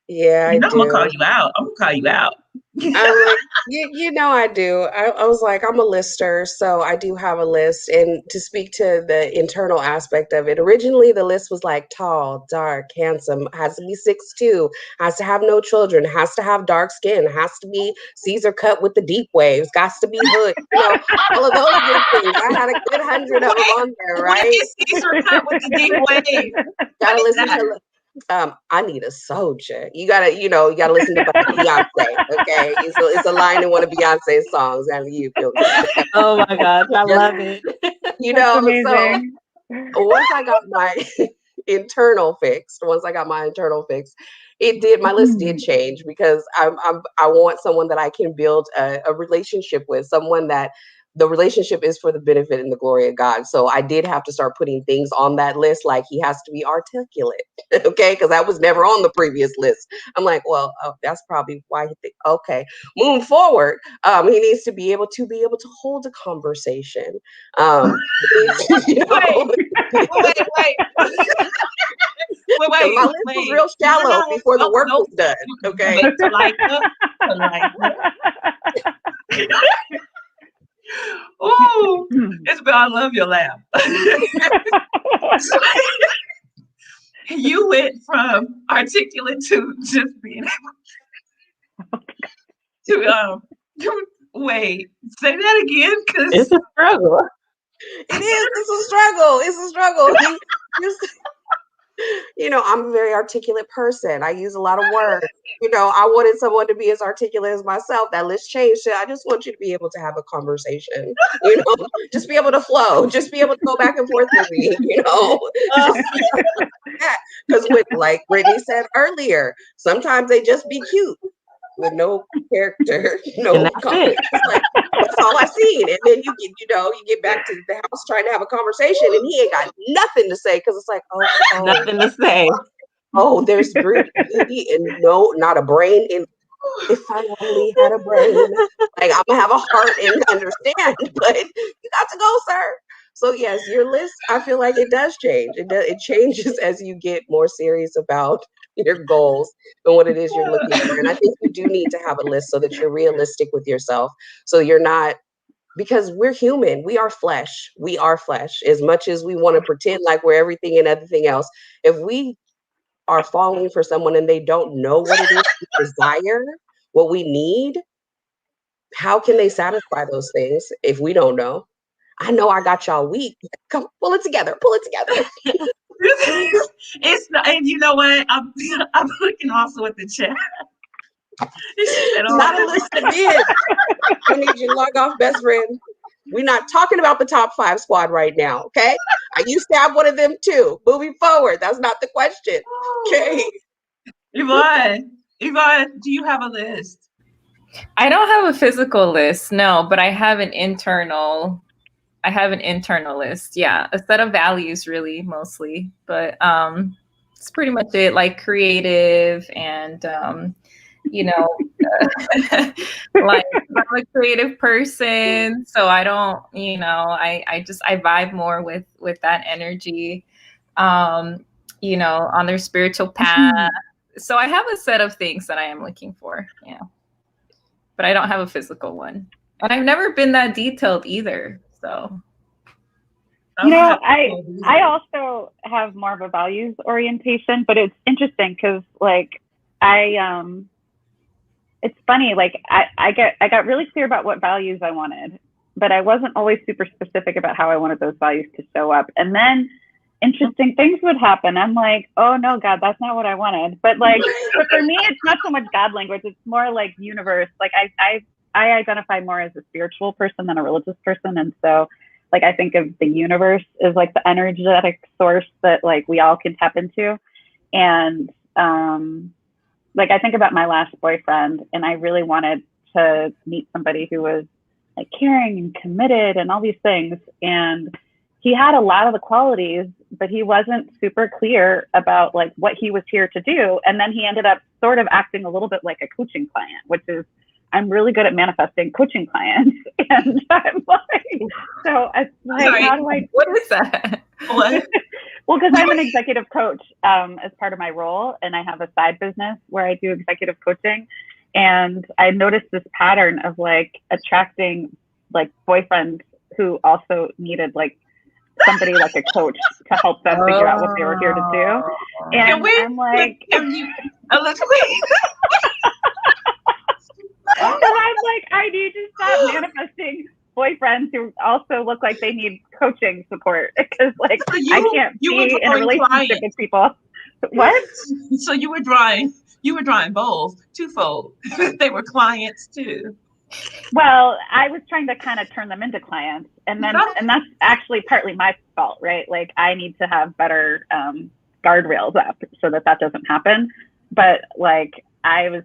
Yeah, I I'm gonna call do. you out. I'm gonna call you out. I'm like, you know, I do. I was like, I'm a lister, so I do have a list. And to speak to the internal aspect of it, originally the list was like tall, dark, handsome, has to be 6'2", has to have no children, has to have dark skin, has to be Caesar cut with the deep waves, got to be hood, all of those good things. I had a good hundred of them Wait, on there, what right? is Caesar cut with the deep wave? What Gotta is listen that? to I need a soldier. You gotta listen to Beyonce. Okay, it's a line in one of Beyonce's songs, and you feel me? Oh my gosh, I Just love it. That's so amazing. once I got my internal fixed, my list did change because I want someone that I can build a relationship with, someone that the relationship is for the benefit and the glory of God. So I did have to start putting things on that list, like he has to be articulate, okay, because that was never on the previous list. I'm like, well, that's probably why he think, okay, moving forward, he needs to be able to hold a conversation. He needs to, Wait, wait. Wait, my wait, list was wait. real shallow No, before the no, work no. was done. Okay. Wait, Talika. Oh, Isabel, I love your laugh. You went from articulate to just being able to wait, say that again, It's because a struggle. It is. It's a struggle. It's a struggle. I'm a very articulate person. I use a lot of words. I wanted someone to be as articulate as myself. That list changed to I just want you to be able to have a conversation, just be able to flow, just be able to go back and forth with me, just be able to do that. Because like Brittany said earlier, sometimes they just be cute with no character, And no that's comment. it. It's like that's all I seen. And then you get back to the house trying to have a conversation, and he ain't got nothing to say because it's like, oh, Nothing to say. there's beauty and no, not a brain in. If I only had a brain, like I'm gonna have a heart and understand, but you got to go, sir. So yes, your list, I feel like it does change. It changes as you get more serious about your goals and what it is you're looking for. And I think you do need to have a list so that you're realistic with yourself. So you're not, because we're human, we are flesh. We are flesh. As much as we want to pretend like we're everything and everything else, if we are falling for someone and they don't know what it is we desire, what we need, how can they satisfy those things if we don't know? I know I got y'all weak. Come pull it together. Pull it together. It's not, and you know what? I'm looking also at the chat. She said, "Oh, Not a list of bids. We need you to log off, best friend. We're not talking about the top 5 squad right now, okay? I used to have one of them too. Moving forward, that's not the question. Okay. Yvonne, Yvonne, do you have a list?" I don't have a physical list, no, but I have an internal list. Yeah, a set of values really mostly, but it's pretty much it, like creative and you know, like I'm a creative person, so I don't, I vibe more with that energy, on their spiritual path. So I have a set of things that I am looking for, yeah, but I don't have a physical one, and I've never been that detailed either. So You know, I also have more of a values orientation, but it's interesting because like it's funny, like I got really clear about what values I wanted, but I wasn't always super specific about how I wanted those values to show up. And then interesting things would happen. I'm like, oh no, God, that's not what I wanted. But for me, it's not so much God language. It's more like universe. Like I identify more as a spiritual person than a religious person. And so like, I think of the universe as like the energetic source that like we all can tap into. And, like I think about my last boyfriend and I really wanted to meet somebody who was like caring and committed and all these things. And he had a lot of the qualities, but he wasn't super clear about like what he was here to do. And then he ended up sort of acting a little bit like a coaching client, which is, I'm really good at manifesting coaching clients. And I'm like, so it's like, sorry, how do I, what is that? What? well, because I'm an executive coach as part of my role, and I have a side business where I do executive coaching. And I noticed this pattern of like attracting like boyfriends who also needed like somebody like a coach to help them figure out what they were here to do. And I'm like, look at me. and I'm like, I need to stop manifesting boyfriends who also look like they need coaching support because like I can't be in a relationship with people. What? So you were drawing both twofold. They were clients too. Well, I was trying to kind of turn them into clients, and that's actually partly my fault, right? Like I need to have better guardrails up so that doesn't happen. But like I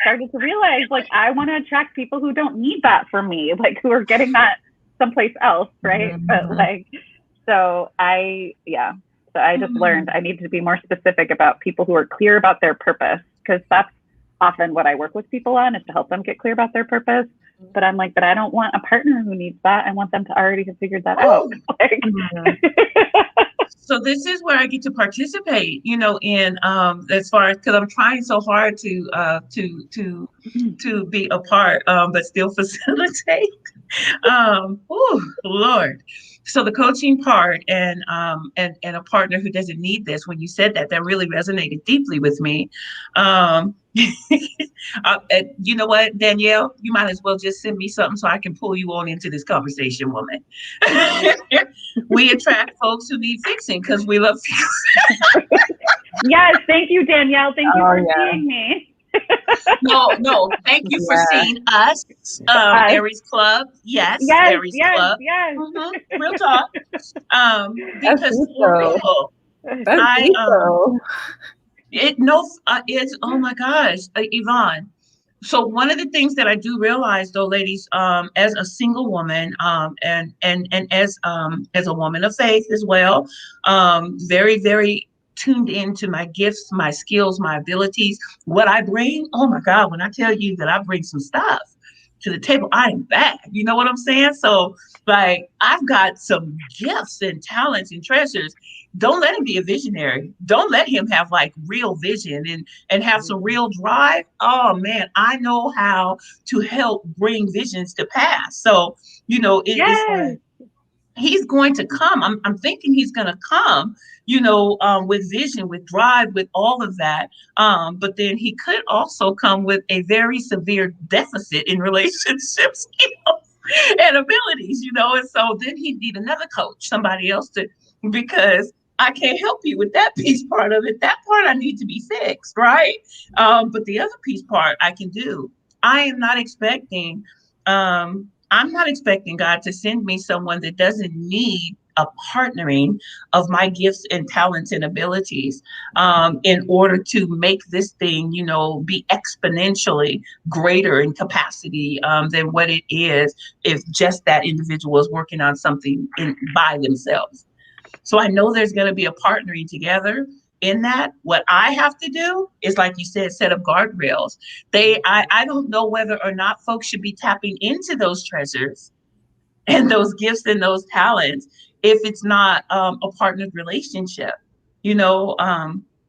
started to realize like I want to attract people who don't need that from me, like who are getting that someplace else, right? Mm-hmm. But like, so I just learned I need to be more specific about people who are clear about their purpose, because that's often what I work with people on, is to help them get clear about their purpose. But I'm like, but I don't want a partner who needs that. I want them to already have figured that out. Like, so this is where I get to participate, in as far as, because I'm trying so hard to be a part, but still facilitate. Oh Lord. So the coaching part and a partner who doesn't need this. When you said that really resonated deeply with me. You know what, Danielle, you might as well just send me something so I can pull you on into this conversation, woman. We attract folks who need fixing because we love fixing. Yes, thank you, Danielle. Thank you for seeing me. No, thank you for seeing us. Aries Club. Yes, Aries Club. Yes. Mm-hmm. Real talk. Because it's, oh my gosh, Yvonne. So one of the things that I do realize, though, ladies, as a single woman, and as a woman of faith as well, very, very tuned into my gifts, my skills, my abilities, what I bring. Oh my God, when I tell you that I bring some stuff to the table, I am bad. You know what I'm saying? So, like, I've got some gifts and talents and treasures. Don't let him be a visionary. Don't let him have like real vision and have some real drive. Oh man, I know how to help bring visions to pass. So, it's Yes. like he's going to come. I'm thinking he's going to come, with vision, with drive, with all of that. But then he could also come with a very severe deficit in relationship skills and abilities, and so then he'd need another coach, somebody else because I can't help you with that piece part of it. That part I need to be fixed, right? But the other piece part I can do. I am not expecting I'm not expecting God to send me someone that doesn't need a partnering of my gifts and talents and abilities in order to make this thing, be exponentially greater in capacity than what it is if just that individual is working on something by themselves. So I know there's going to be a partnering together in that. What I have to do is, like you said, set up guardrails. I don't know whether or not folks should be tapping into those treasures and those gifts and those talents if it's not a partnered relationship, you know.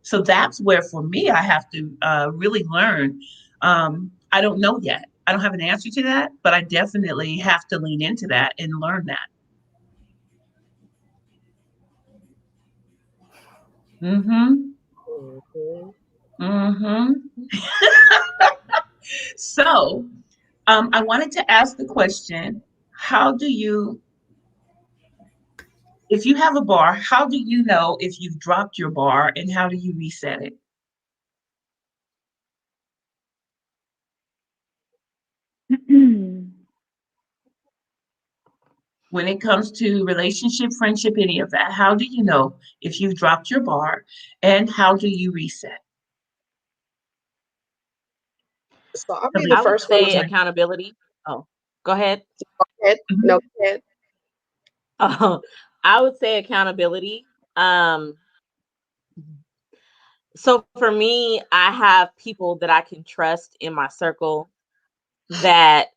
So that's where for me I have to really learn. I don't know yet. I don't have an answer to that, but I definitely have to lean into that and learn that. Mm-hmm. Mhm. Mm-hmm. So I wanted to ask the question, how do you, if you have a bar, how do you know if you've dropped your bar and how do you reset it? When it comes to relationship, friendship, any of that, how do you know if you've dropped your bar and how do you reset? So I'll be the Talita. I would first one say to accountability. Oh, go ahead. hit. No, Mhm. go ahead. I would say accountability. Um, so for me, I have people that I can trust in my circle that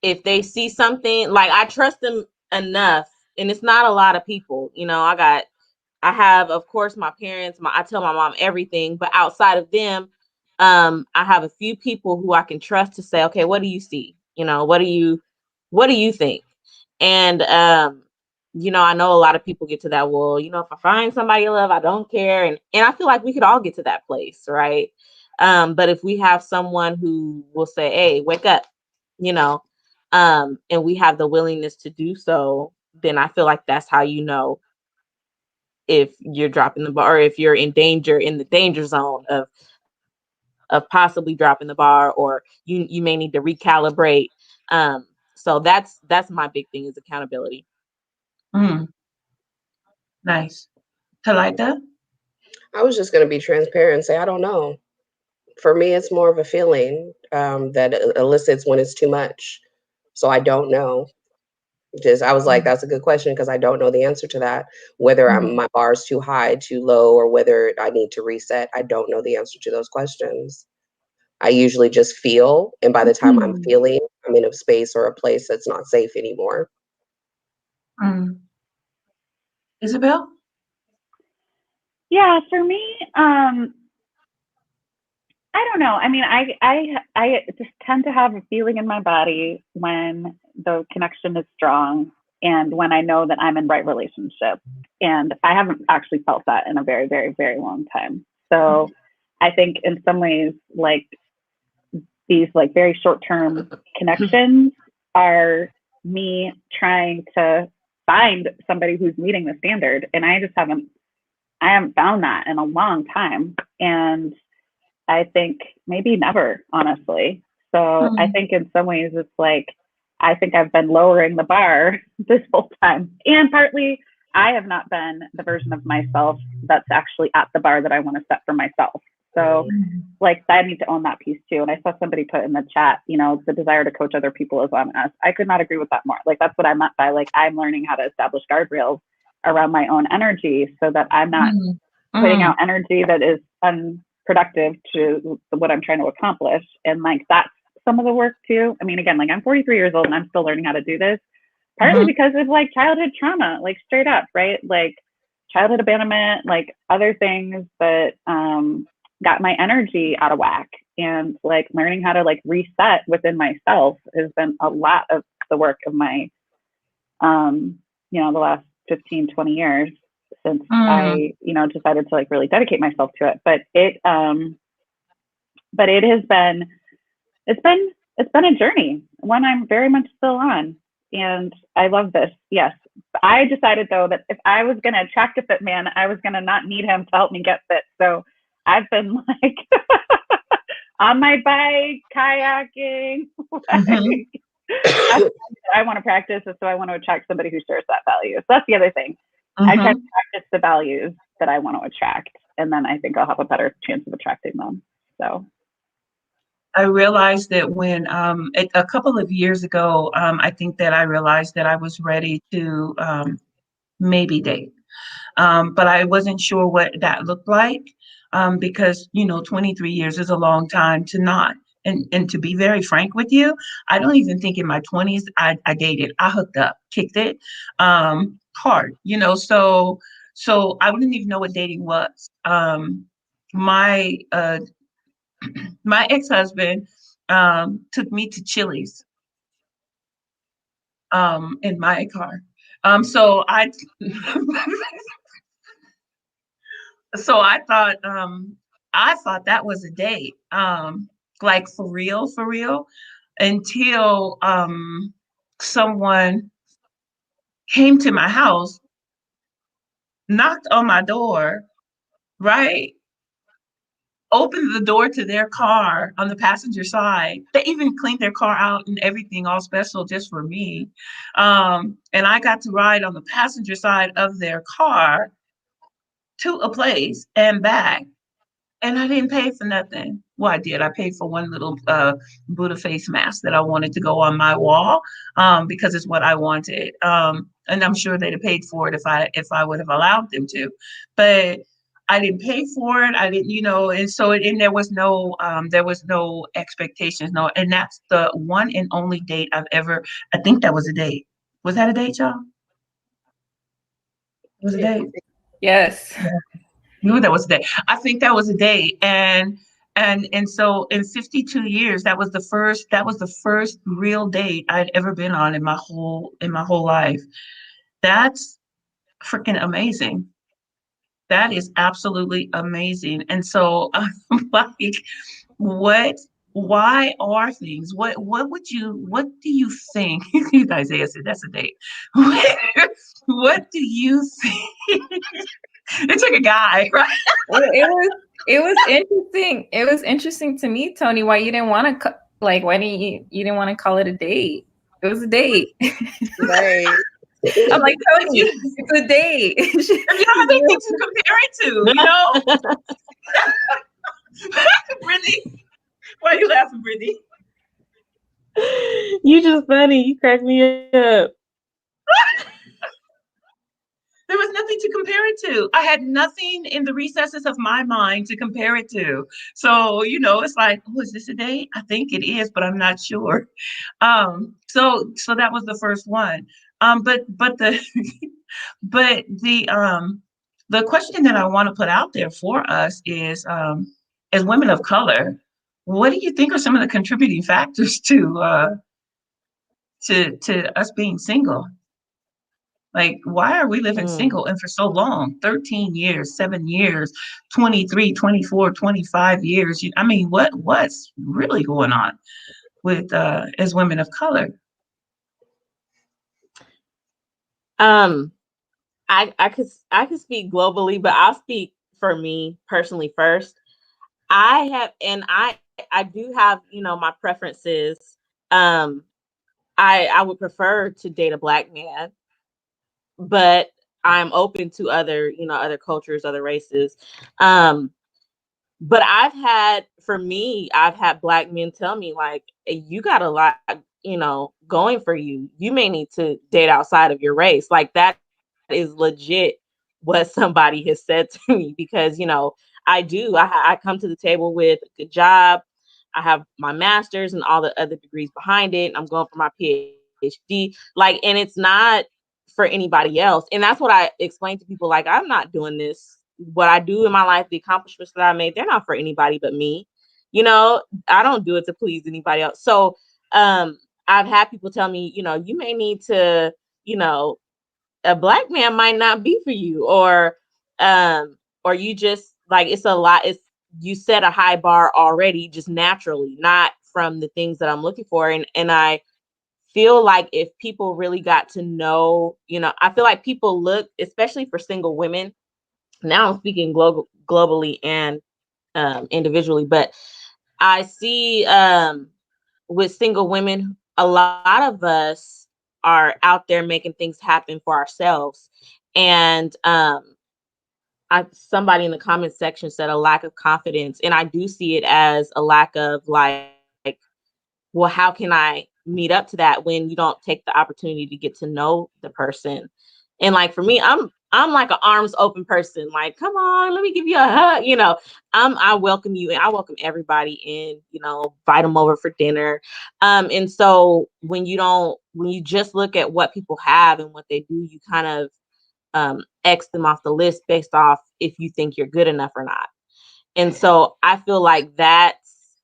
if they see something, like I trust them enough, and it's not a lot of people. I have, of course, my parents. I tell my mom everything, but outside of them, I have a few people who I can trust to say, okay, what do you see? What do you think? And I know a lot of people get to that. Well, if I find somebody I love, I don't care, and I feel like we could all get to that place, right? But if we have someone who will say, hey, wake up, you know, and we have the willingness to do so, then I feel like that's how you know if you're dropping the bar or if you're in the danger zone of possibly dropping the bar, or you may need to recalibrate. So that's my big thing is accountability. Mm, nice. Talita? I was just going to be transparent and say I don't know. For me, it's more of a feeling that elicits when it's too much. So I don't know. Just I was like, Mm, that's a good question because I don't know the answer to that. Whether mm, my bar is too high, too low, or whether I need to reset, I don't know the answer to those questions. I usually just feel, and by the time I'm mm, feeling, I'm in a space or a place that's not safe anymore. mm. Isabel? Yeah, for me, I don't know. I mean, I just tend to have a feeling in my body when the connection is strong and when I know that I'm in right relationship. And I haven't actually felt that in a very, very, very long time. So I think in some ways, like these like very short term connections are me trying to find somebody who's meeting the standard. And I haven't found that in a long time. And I think maybe never, honestly. So I Mm, think in some ways it's like I think I've been lowering the bar this whole time. And partly I have not been the version of myself that's actually at the bar that I want to set for myself. So mm, like I need to own that piece too. And I saw somebody put in the chat, the desire to coach other people is on us. I could not agree with that more. Like that's what I meant by like I'm learning how to establish guardrails around my own energy so that I'm not putting out energy that is unproductive to what I'm trying to accomplish. And like that's some of the work too. I mean, again, like I'm 43 years old and I'm still learning how to do this, partly because of like childhood trauma, like straight up, right? Like childhood abandonment, like other things that got my energy out of whack. And like learning how to like reset within myself has been a lot of the work of my, you know, the last 15, 20 years since I, you know, decided to like really dedicate myself to it. But it has been, it's been a journey, one I'm very much still on. And I love this. Yes. I decided though that if I was going to attract a fit man, I was going to not need him to help me get fit. So I've been like on my bike, kayaking. Like, I want to practice it, so I want to attract somebody who shares that value. So that's the other thing. I try to practice the values that I want to attract, and then I think I'll have a better chance of attracting them. So I realized that when a couple of years ago, I think that I realized that I was ready to maybe date. But I wasn't sure what that looked like because, you know, 23 years is a long time to not. And to be very frank with you, I don't even think in my 20s I dated. I hooked up, kicked it hard, you know, so I wouldn't even know what dating was. My my ex-husband took me to Chili's in my car. So I so I thought that was a date. Like for real, until someone came to my house, knocked on my door, right? Opened the door to their car on the passenger side. They even cleaned their car out and everything, all special just for me. And I got to ride on the passenger side of their car to a place and back. And I didn't pay for nothing. Well, I did. I paid for one little Buddha face mask that I wanted to go on my wall because it's what I wanted. And I'm sure they'd have paid for it if I would have allowed them to. But I didn't pay for it. I didn't, you know, and so and there was no expectations. No, and that's the one and only date I've ever. I think that was a date. Was that a date, y'all? Was it a date? Yes. Knew that was a day. I think that was a day, and so in 52 years, that was the first real date I'd ever been on in my whole life. That's freaking amazing. That is absolutely amazing. And so I'm like, what? Why are things? What do you think? Isaiah said that's a date. What do you think? It took a guy, right? It was interesting. It was interesting to me, Tony, why you didn't want to why didn't you didn't want to call it a date? It was a date. Right. I'm like, Tony, it's a date. If you have anything to compare it to, you know? Brittany, why are you laughing, Brittany? You just funny. You crack me up. There was nothing to compare it to. I had nothing in the recesses of my mind to compare it to. So, you know, it's like, oh, is this a date? I think it is, but I'm not sure. So that was the first one. But the but the question that I want to put out there for us is, as women of color, what do you think are some of the contributing factors to us being single? Like, why are we living single and for so long? 13 years, 7 years, 23, 24, 25 years. I mean, what's really going on with as women of color? I could speak globally, but I'll speak for me personally first. I do have, you know, my preferences. I would prefer to date a Black man, but I'm open to other, you know, other cultures, other races. But I've had Black men tell me, like, you got a lot, you know, going for you. You may need to date outside of your race. Like that is legit what somebody has said to me, because I come to the table with a good job. I have my master's and all the other degrees behind it. I'm going for my PhD. Like, and it's not for anybody else. And that's what I explain to people. Like, I'm not doing this. What I do in my life, the accomplishments that I made, they're not for anybody but me. I don't do it to please anybody else. So I've had people tell me, you may need to, you know, a black man might not be for you, or you just like, it's a lot. It's, you set a high bar already, just naturally, not from the things that I'm looking for. And I feel like if people really got to know, I feel like people look, especially for single women. Now I'm speaking globally and individually, but I see with single women, a lot of us are out there making things happen for ourselves. And somebody in the comment section said a lack of confidence, and I do see it as a lack of like, well, how can I meet up to that when you don't take the opportunity to get to know the person? And like for me, I'm like an arms open person. Like, come on, let me give you a hug. I welcome you, and I welcome everybody in. Invite them over for dinner. And so when you just look at what people have and what they do, you kind of X them off the list based off if you think you're good enough or not. And so I feel like that's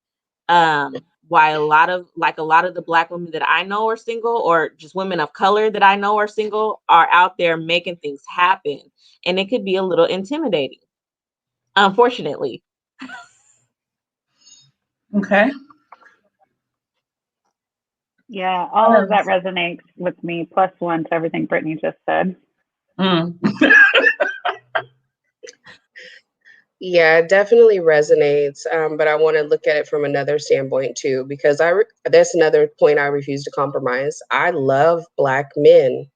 why a lot of the Black women that I know are single, or just women of color that I know are single, are out there making things happen. And it could be a little intimidating, unfortunately. Okay. Yeah, all of that resonates with me. +1 to everything Brittany just said. Mm. Yeah, it definitely resonates. But I want to look at it from another standpoint too, because that's another point I refuse to compromise. I love Black men.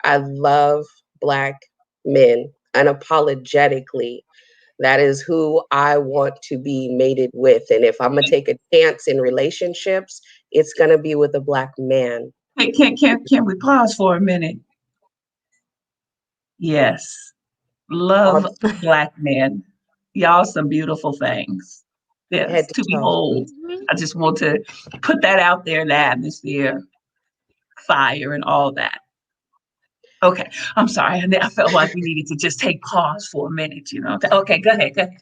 I love Black men unapologetically. That is who I want to be mated with. And if I'm gonna take a chance in relationships, it's gonna be with a Black man. Hey, can we pause for a minute? Yes. All Love Black men. Y'all some beautiful things. Yes, head to to toe. behold. Mhm. I just want to put that out there in the atmosphere, fire and all that. Okay, I'm sorry. I felt like we needed to just take pause for a minute. Okay, go ahead, go ahead.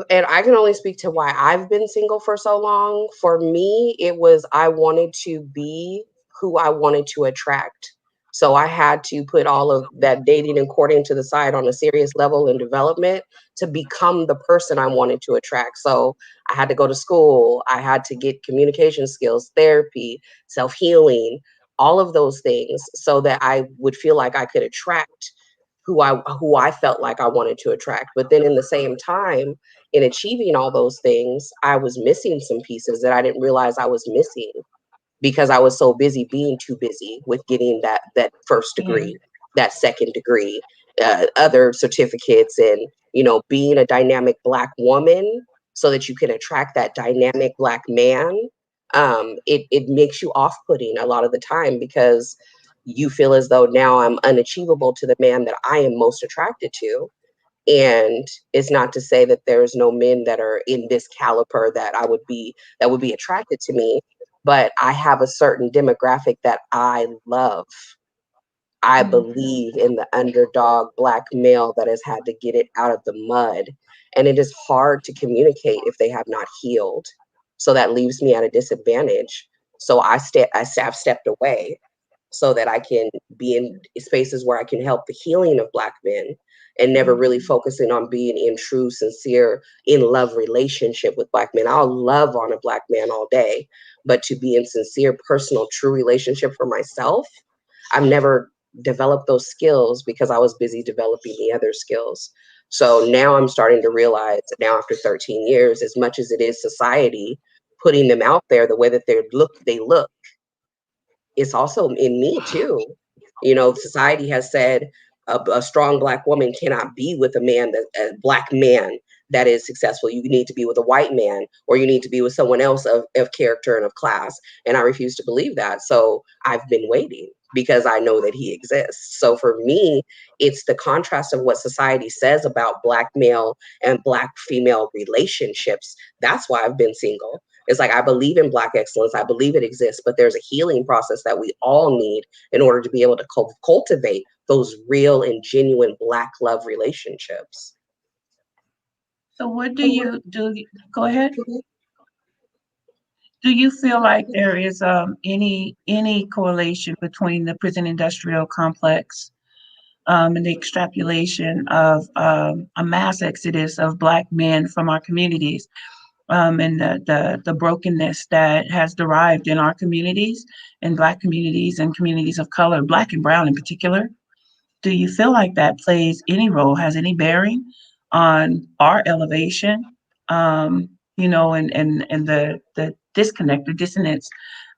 And I can only speak to why I've been single for so long. For me, it was I wanted to be who I wanted to attract. So I had to put all of that dating and courting to the side on a serious level in development to become the person I wanted to attract. So I had to go to school, I had to get communication skills, therapy, self healing, all of those things so that I would feel like I could attract who I felt like I wanted to attract. But then in the same time, in achieving all those things, I was missing some pieces that I didn't realize I was missing because I was so busy being too busy with getting that first Mm. degree, that second degree, other certificates, and being a dynamic Black woman so that you can attract that dynamic Black man. It makes you off putting a lot of the time because you feel as though now I'm unachievable to the man that I am most attracted to. And it's not to say that there's no men that are in this caliber that would be attracted to me, but I have a certain demographic that I love. I Mm. believe in the underdog Black male that has had to get it out of the mud. And it is hard to communicate if they have not healed. So that leaves me at a disadvantage. So I've stepped away so that I can be in spaces where I can help the healing of Black men and never really focusing on being in true, sincere, in love relationship with Black men. I'll love on a Black man all day, but to be in sincere, personal, true relationship for myself, I've never developed those skills because I was busy developing the other skills. So now I'm starting to realize now after 13 years, as much as it is society putting them out there the way that they look, it's also in me too. Society has said a strong Black woman cannot be with a Black man that is successful. You need to be with a white man, or you need to be with someone else of character and of class. And I refuse to believe that. So I've been waiting because I know that he exists. So for me, it's the contrast of what society says about Black male and Black female relationships. That's why I've been single. It's like I believe in Black excellence. I believe it exists, but there's a healing process that we all need in order to be able to cultivate those real and genuine Black love relationships. So what do you do? Go ahead. Do you feel like there is any correlation between the prison industrial complex and the extrapolation of a mass exodus of Black men from our communities, and the brokenness that has derived in our communities, in Black communities and communities of color, Black and brown in particular? Do you feel like that plays any role, has any bearing on our elevation, and the disconnect, the dissonance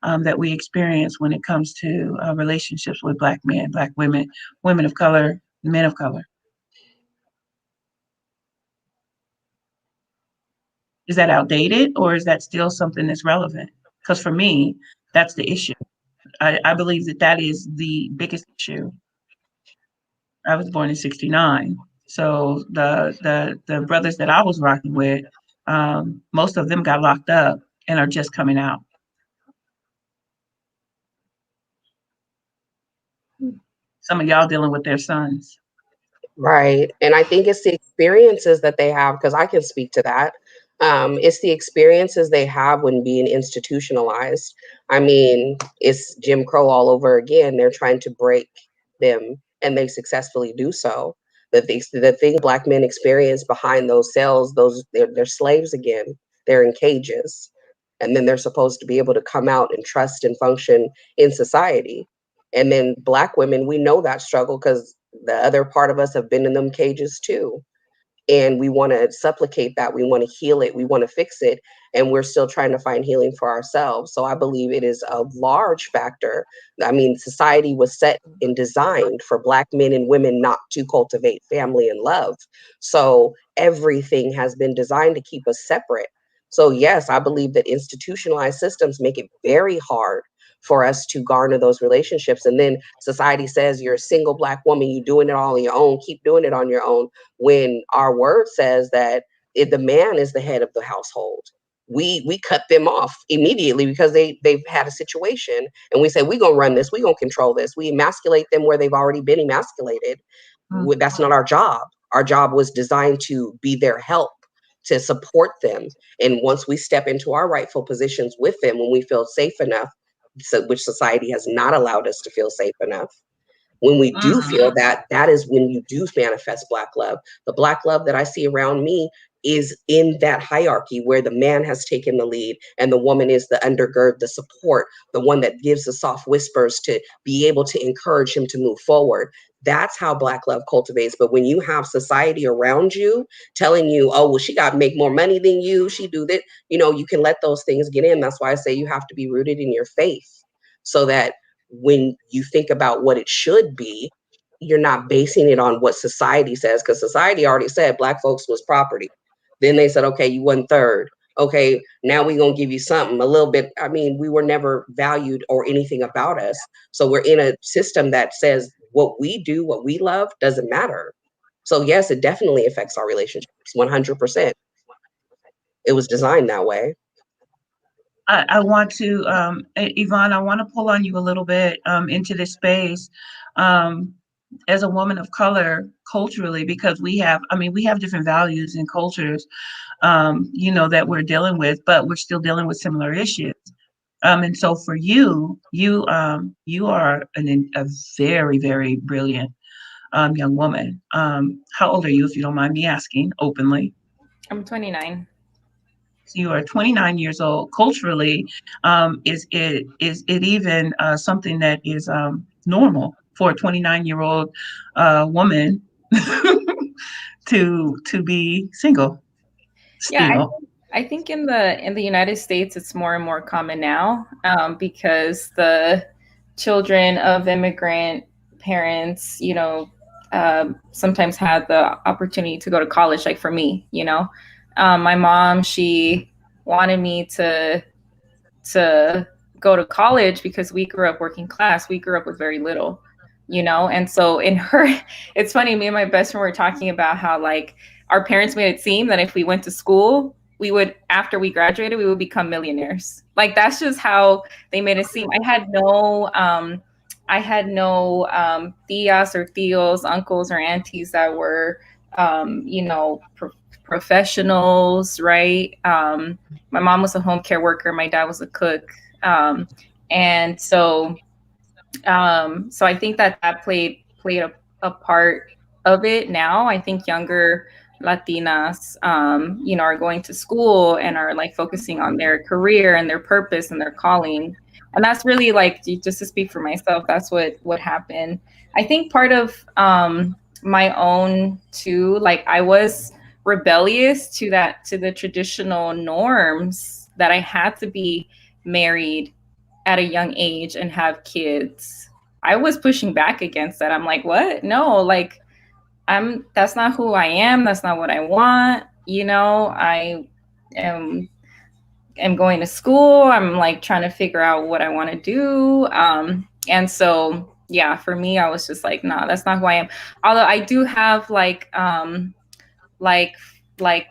that we experience when it comes to relationships with Black men, Black women, women of color, men of color? Is that outdated, or is that still something that's relevant? Because for me, that's the issue. I believe that is the biggest issue. I was born in '69, so the brothers that I was rocking with, most of them got locked up and are just coming out. Some of y'all dealing with their sons. Right. And I think it's the experiences that they have, because I can speak to that. It's the experiences they have when being institutionalized. I mean, it's Jim Crow all over again. They're trying to break them, and they successfully do so. The things Black men experience behind those cells, they're slaves again. They're in cages. And then they're supposed to be able to come out and trust and function in society. And then Black women, we know that struggle because the other part of us have been in them cages too. And we want to supplicate that. We want to heal it. We want to fix it. And we're still trying to find healing for ourselves. So I believe it is a large factor. I mean, society was set and designed for Black men and women not to cultivate family and love. So everything has been designed to keep us separate. So, yes, I believe that institutionalized systems make it very hard for us to garner those relationships. And then society says you're a single Black woman, you're doing it all on your own, keep doing it on your own, when our word says that the man is the head of the household. We cut them off immediately because they've had a situation, and we say we're gonna run this, we're gonna control this. We emasculate them where they've already been emasculated. That's not our job. Our job was designed to be their help, to support them. And once we step into our rightful positions with them, when we feel safe enough, so, which society has not allowed us to feel safe enough, when we do feel that, that is when you do manifest Black love. The Black love that I see around me is in that hierarchy where the man has taken the lead and the woman is the undergird, the support, the one that gives the soft whispers to be able to encourage him to move forward. That's how Black love cultivates. But when you have society around you telling you, oh, well, she got to make more money than you, she do that, you can let those things get in. That's why I say you have to be rooted in your faith, so that when you think about what it should be, you're not basing it on what society says, because society already said Black folks was property. Then they said, okay, you 1/3. Okay, now we're going to give you something a little bit. I mean, we were never valued or anything about us. So we're in a system that says what we do, what we love doesn't matter. So yes, it definitely affects our relationships 100%. It was designed that way. I want to, Yvonne, I want to pull on you a little bit into this space as a woman of color culturally, because we have different values and cultures, that we're dealing with, but we're still dealing with similar issues. And so for you, you are a very, very brilliant young woman. How old are you, if you don't mind me asking openly? I'm 29. So you are 29 years old. Culturally, is it even something that is normal for a 29-year-old woman to be single Yeah, still? I think in the United States, it's more and more common now, because the children of immigrant parents, sometimes had the opportunity to go to college. Like for me, my mom, she wanted me to go to college because we grew up working class. We grew up with very little, and so in her, it's funny, me and my best friend were talking about how like our parents made it seem that if we went to school, we would, after we graduated, we would become millionaires. Like that's just how they made it seem. I had no tias or tios, uncles or aunties that were professionals, right? My mom was a home care worker, my dad was a cook. And so I think that played a part of it. Now I think younger Latinas, are going to school and are like focusing on their career and their purpose and their calling. And that's really like, just to speak for myself, that's what happened. I think part of my own too, like I was rebellious to the traditional norms that I had to be married at a young age and have kids. I was pushing back against that. I'm like, what? No, like that's not who I am. That's not what I want. I am going to school. I'm like trying to figure out what I want to do. And so yeah, for me, I was just like, nah, that's not who I am. Although I do have like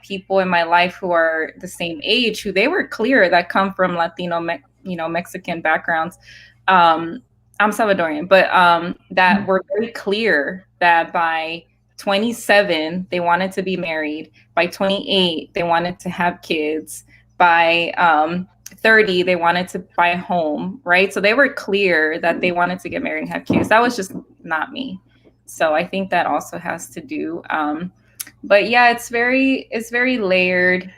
people in my life who are the same age, who they were clear, that come from Latino, Mexican backgrounds. I'm Salvadorian, but that were very clear that by 27 they wanted to be married. By 28 they wanted to have kids. By 30 they wanted to buy a home, right? So they were clear that they wanted to get married and have kids. That was just not me. So I think that also has to do. But yeah, it's very layered,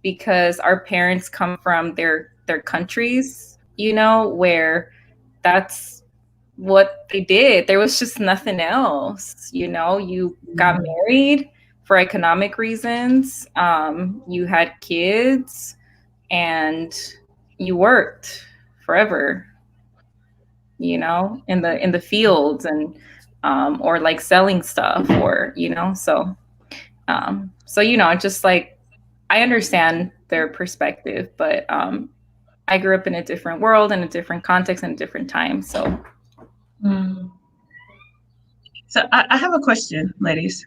because our parents come from their countries, where that's what they did. There was just nothing else. You got married for economic reasons. You had kids, and you worked forever. In the fields, and or like selling stuff, or so just like, I understand their perspective, but I grew up in a different world, in a different context, and a different time. So So I have a question, ladies.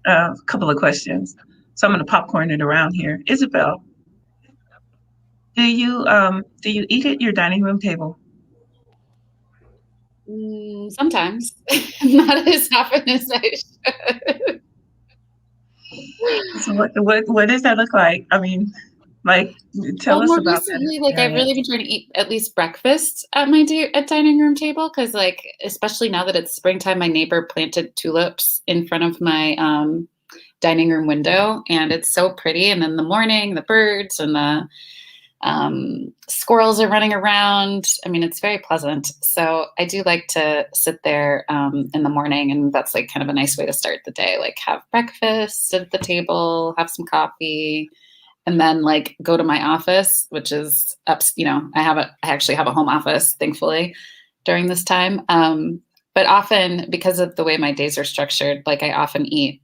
A couple of questions. So I'm going to popcorn it around here. Isabel, do you eat at your dining room table? Sometimes, not as often as I should. So what does that look like? I mean, like, tell us More about that recently, like I've really experience. been trying to eat at least breakfast at my dining room table, because like especially now that it's springtime, my neighbor planted tulips in front of my dining room window, and it's so pretty. And in the morning, the birds and the squirrels are running around. I mean, it's very pleasant. So I do like to sit there in the morning, and that's like kind of a nice way to start the day. Like have breakfast, sit at the table, have some coffee, and then like go to my office, which is up. I actually have a home office, thankfully, during this time. But often, because of the way my days are structured, like I often eat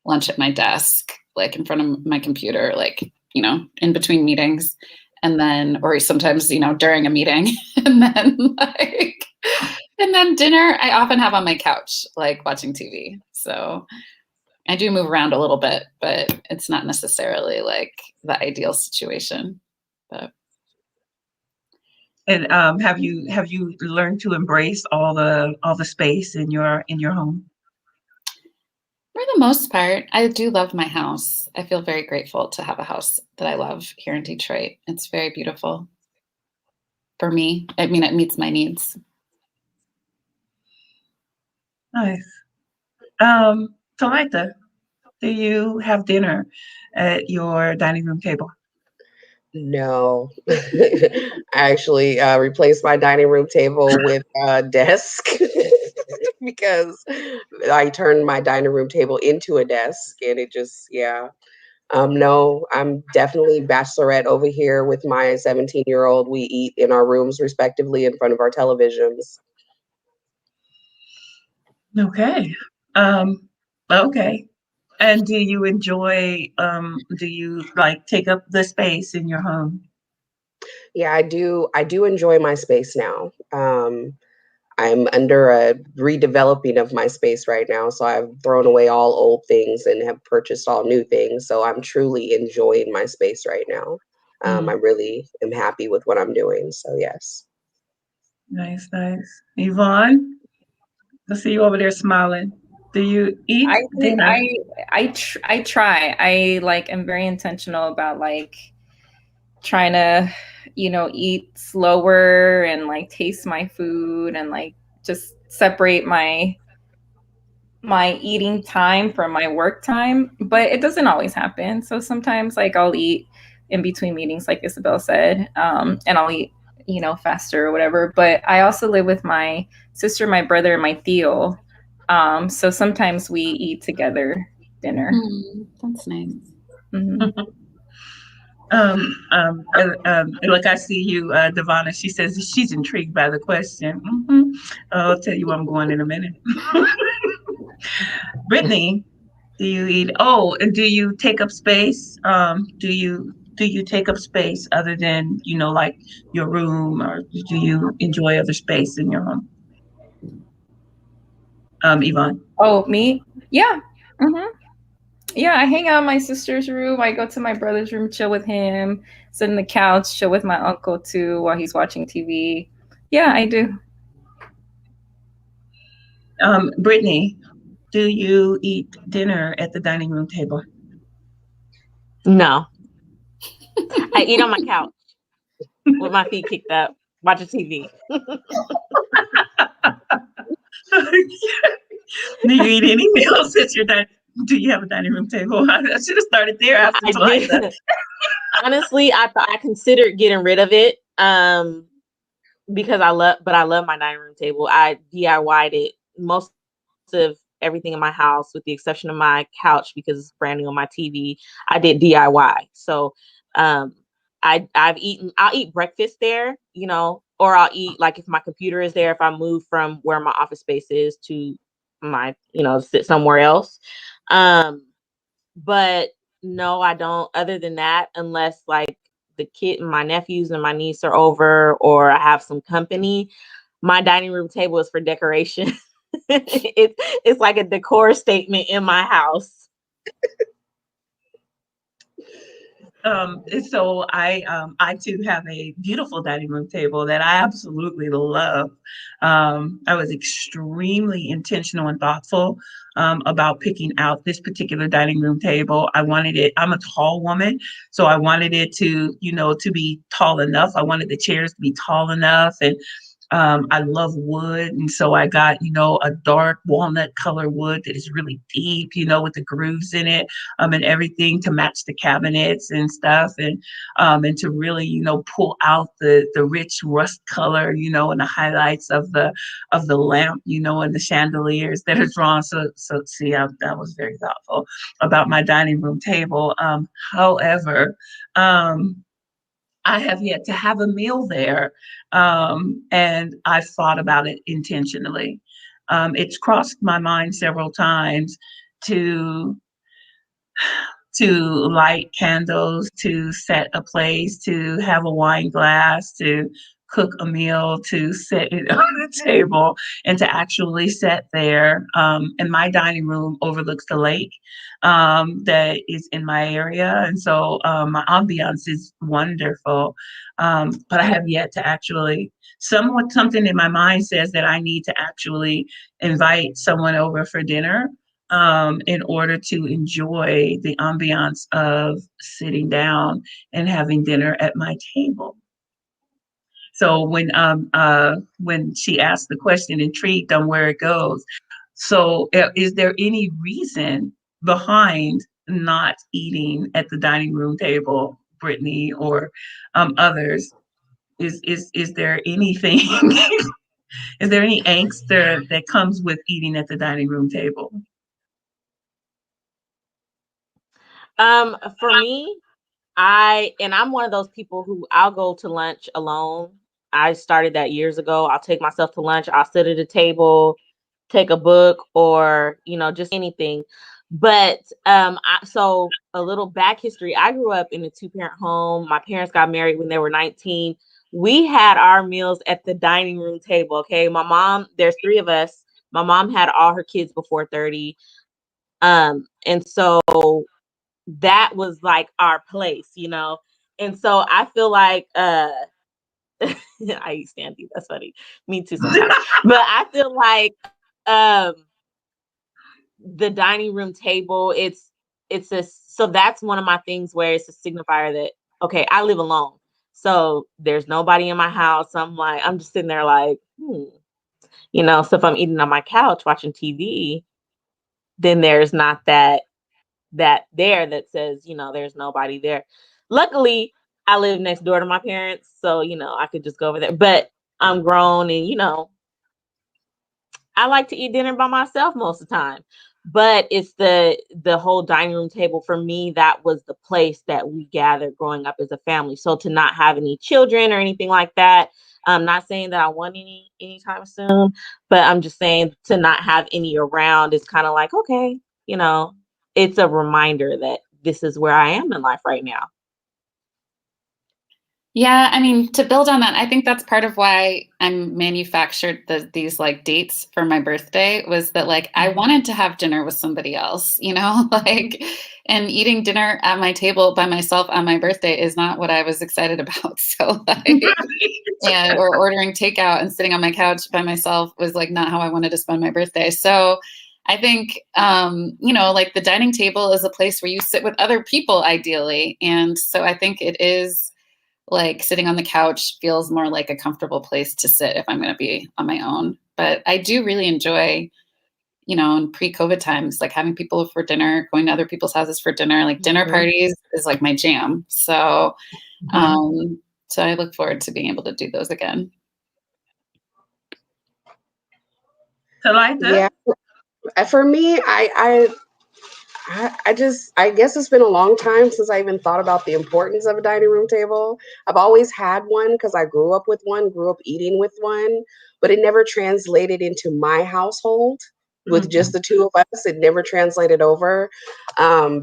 lunch at my desk, like in front of my computer, like in between meetings. And then, or sometimes, during a meeting, and then dinner, I often have on my couch, like watching TV. So I do move around a little bit, but it's not necessarily like the ideal situation. But And have you learned to embrace all the space in your home? for the most part, I do love my house. I feel very grateful to have a house that I love here in Detroit. It's very beautiful for me. I mean, it meets my needs. Nice. Talitha, do you have dinner at your dining room table? No. I actually replaced my dining room table with a desk because I turned my dining room table into a desk, and it just, yeah. No, I'm definitely bachelorette over here with my 17-year-old. We eat in our rooms respectively in front of our televisions. Okay. Um, okay. And do you enjoy, do you like take up the space in your home? Yeah, I do enjoy my space now. I'm under a redeveloping of my space right now, so I've thrown away all old things and have purchased all new things. So I'm truly enjoying my space right now. I Mm, really am happy with what I'm doing. So yes. nice, nice. Yvonne, I see you over there smiling. Do you eat I think dinner? I try. I like am very intentional about like trying to, eat slower and like taste my food and like just separate my eating time from my work time, but it doesn't always happen. So sometimes like I'll eat in between meetings, like Isabel said, and I'll eat, faster or whatever. But I also live with my sister, my brother, and my tío. So sometimes we eat together dinner. That's nice. Mhm. Like I see you, Devonna. She says she's intrigued by the question. I'll tell you where I'm going in a minute. Brittany, do you eat? Oh, and do you take up space? Do you take up space other than like your room, or do you enjoy other space in your home? Yvonne. Oh, me? Yeah. hmm Yeah, I hang out in my sister's room. I go to my brother's room, chill with him, sit on the couch, chill with my uncle too while he's watching TV. Yeah, I do. Brittany, do you eat dinner at the dining room table? No, I eat on my couch with my feet kicked up, watching TV. Do you eat any meals at your dining? Do you have a dining room table? I should have started there after I Talitha. did. Honestly, I considered getting rid of it. Because I love my dining room table. I DIY'd it most of everything in my house, with the exception of my couch because it's brand new on my TV. I did DIY. So um I'll eat breakfast there, or I'll eat, like, if my computer is there, if I move from where my office space is to my, sit somewhere else. Um but no, I don't. Other than that, unless like my nephews and my niece are over, or I have some company, my dining room table is for decoration. It's like a decor statement in my house. And so I too have a beautiful dining room table that I absolutely love. I was extremely intentional and thoughtful about picking out this particular dining room table. I wanted it. I'm a tall woman, so I wanted it to be tall enough. I wanted the chairs to be tall enough, and I love wood, and so I got a dark walnut color wood that is really deep, with the grooves in it, and everything to match the cabinets and stuff, and to really pull out the rich rust color, and the highlights of the lamp, and the chandeliers that are drawn. So see, that was very thoughtful about my dining room table. However, I have yet to have a meal there. And I've thought about it intentionally. It's crossed my mind several times to to light candles, to set a place, to have a wine glass, to cook a meal, to set it on the table, and to actually sit there. And my dining room overlooks the lake that is in my area. And so my ambiance is wonderful. But I have yet to actually, something in my mind says that I need to actually invite someone over for dinner in order to enjoy the ambiance of sitting down and having dinner at my table. So when she asked the question, intrigued on where it goes. So is there any reason behind not eating at the dining room table, Brittany, or others? Is there anything? Is there any angst there that comes with eating at the dining room table? For me, I'm one of those people who I'll go to lunch alone. I started that years ago. I'll take myself to lunch. I'll sit at a table, take a book or, you know, just anything. But so a little back history. I grew up in a two-parent home. My parents got married when they were 19. We had our meals at the dining room table. Okay. My mom, there's three of us. My mom had all her kids before 30. And so that was like our place, you know. And so I feel like I eat Sandy. That's funny. Me too sometimes. But I feel like the dining room table, it's a so that's one of my things where it's a signifier that okay, I live alone. So there's nobody in my house. I'm just sitting there like, you know, so if I'm eating on my couch watching TV, then there's not that there that says, you know, there's nobody there. Luckily, I live next door to my parents, so you know, I could just go over there. But I'm grown and you know, I like to eat dinner by myself most of the time. But it's the whole dining room table for me, that was the place that we gathered growing up as a family. So to not have any children or anything like that, I'm not saying that I want any anytime soon, but I'm just saying to not have any around is kind of like, okay, you know, it's a reminder that this is where I am in life right now. Yeah, I mean, to build on that, I think that's part of why I manufactured these like dates for my birthday, was that like I wanted to have dinner with somebody else, you know, like, and eating dinner at my table by myself on my birthday is not what I was excited about. So like, and or ordering takeout and sitting on my couch by myself was like not how I wanted to spend my birthday. So I think you know, like the dining table is a place where you sit with other people ideally. And so I think it is like sitting on the couch feels more like a comfortable place to sit if I'm going to be on my own. But I do really enjoy, you know, in pre-COVID times, like having people for dinner, going to other people's houses for dinner, like dinner parties is like my jam. So, so I look forward to being able to do those again. Talitha? Yeah, for me, I guess it's been a long time since I even thought about the importance of a dining room table. I've always had one because I grew up with one, grew up eating with one, but it never translated into my household with just the two of us. It never translated over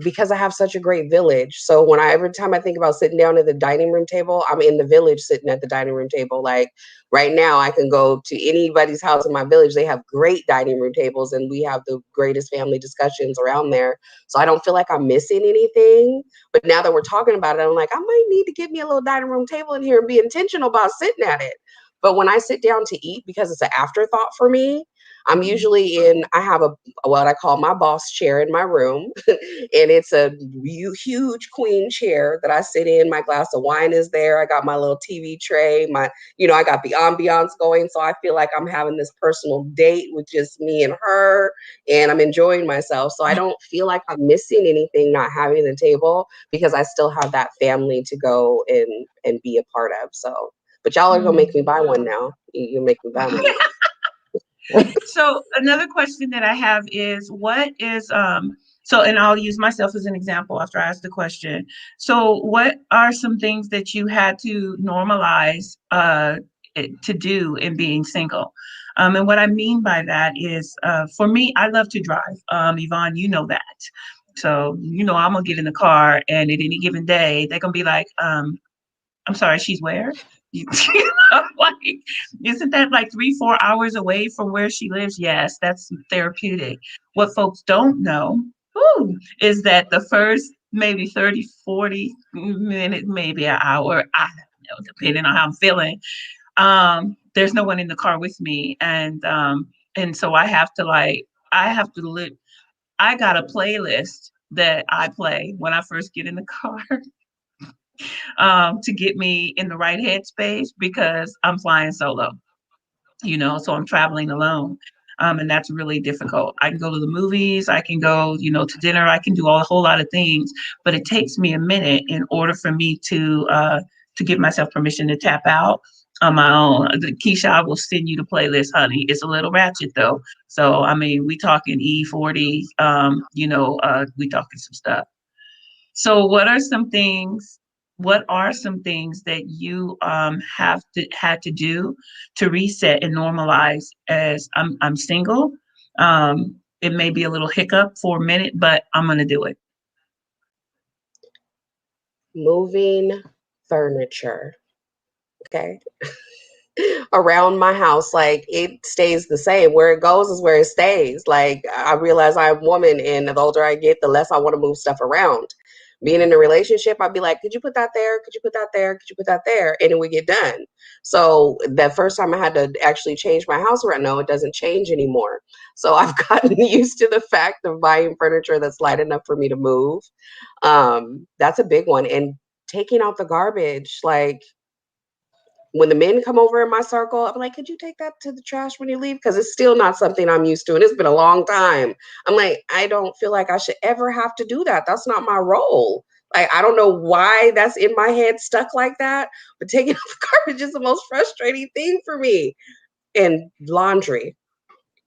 because I have such a great village. So every time I think about sitting down at the dining room table, I'm in the village sitting at the dining room table. Like right now, I can go to anybody's house in my village. They have great dining room tables, and we have the greatest family discussions around there. So I don't feel like I'm missing anything. But now that we're talking about it, I'm like, I might need to get me a little dining room table in here and be intentional about sitting at it. But when I sit down to eat, because it's an afterthought for me, I'm usually I have what I call my boss chair in my room. And it's a huge queen chair that I sit in. My glass of wine is there. I got my little TV tray, I got the ambiance going. So I feel like I'm having this personal date with just me and her, and I'm enjoying myself. So I don't feel like I'm missing anything not having the table, because I still have that family to go and be a part of. So, but y'all are gonna make me buy one now. You make me buy one. So another question that I have is, what is so, and I'll use myself as an example after I ask the question. So what are some things that you had to normalize to do in being single? And what I mean by that is, for me, I love to drive. Yvonne, you know that. So, you know, I'm gonna get in the car, and at any given day, they're gonna be like, I'm sorry, she's where? You know, like, isn't that like 3-4 hours away from where she lives? Yes, that's therapeutic. What folks don't know, is that the first maybe 30, 40 minutes, maybe an hour, I don't know, depending on how I'm feeling, there's no one in the car with me. And so I have to live. I got a playlist that I play when I first get in the car, to get me in the right headspace, because I'm flying solo, you know, so I'm traveling alone. And that's really difficult. I can go to the movies, I can go, you know, to dinner, I can do a whole lot of things, but it takes me a minute in order for me to give myself permission to tap out on my own. Keisha, I will send you the playlist, honey. It's a little ratchet though. So I mean, we talking E40, we talking some stuff. So what are some things that you had to do to reset and normalize, as I'm single, It may be a little hiccup for a minute, but I'm going to do it. Moving furniture. Okay. Around my house, like it stays the same. Where it goes is where it stays. Like I realize I'm a woman, and the older I get, the less I want to move stuff around. Being in a relationship, I'd be like, could you put that there? Could you put that there? Could you put that there? And then we get done. So that first time I had to actually change my house around, no, it doesn't change anymore. So I've gotten used to the fact of buying furniture that's light enough for me to move. That's a big one. And taking out the garbage, like when the men come over in my circle, I'm like, could you take that to the trash when you leave? Because it's still not something I'm used to. And it's been a long time. I'm like, I don't feel like I should ever have to do that. That's not my role. Like, I don't know why that's in my head stuck like that. But taking out the garbage is the most frustrating thing for me. And laundry.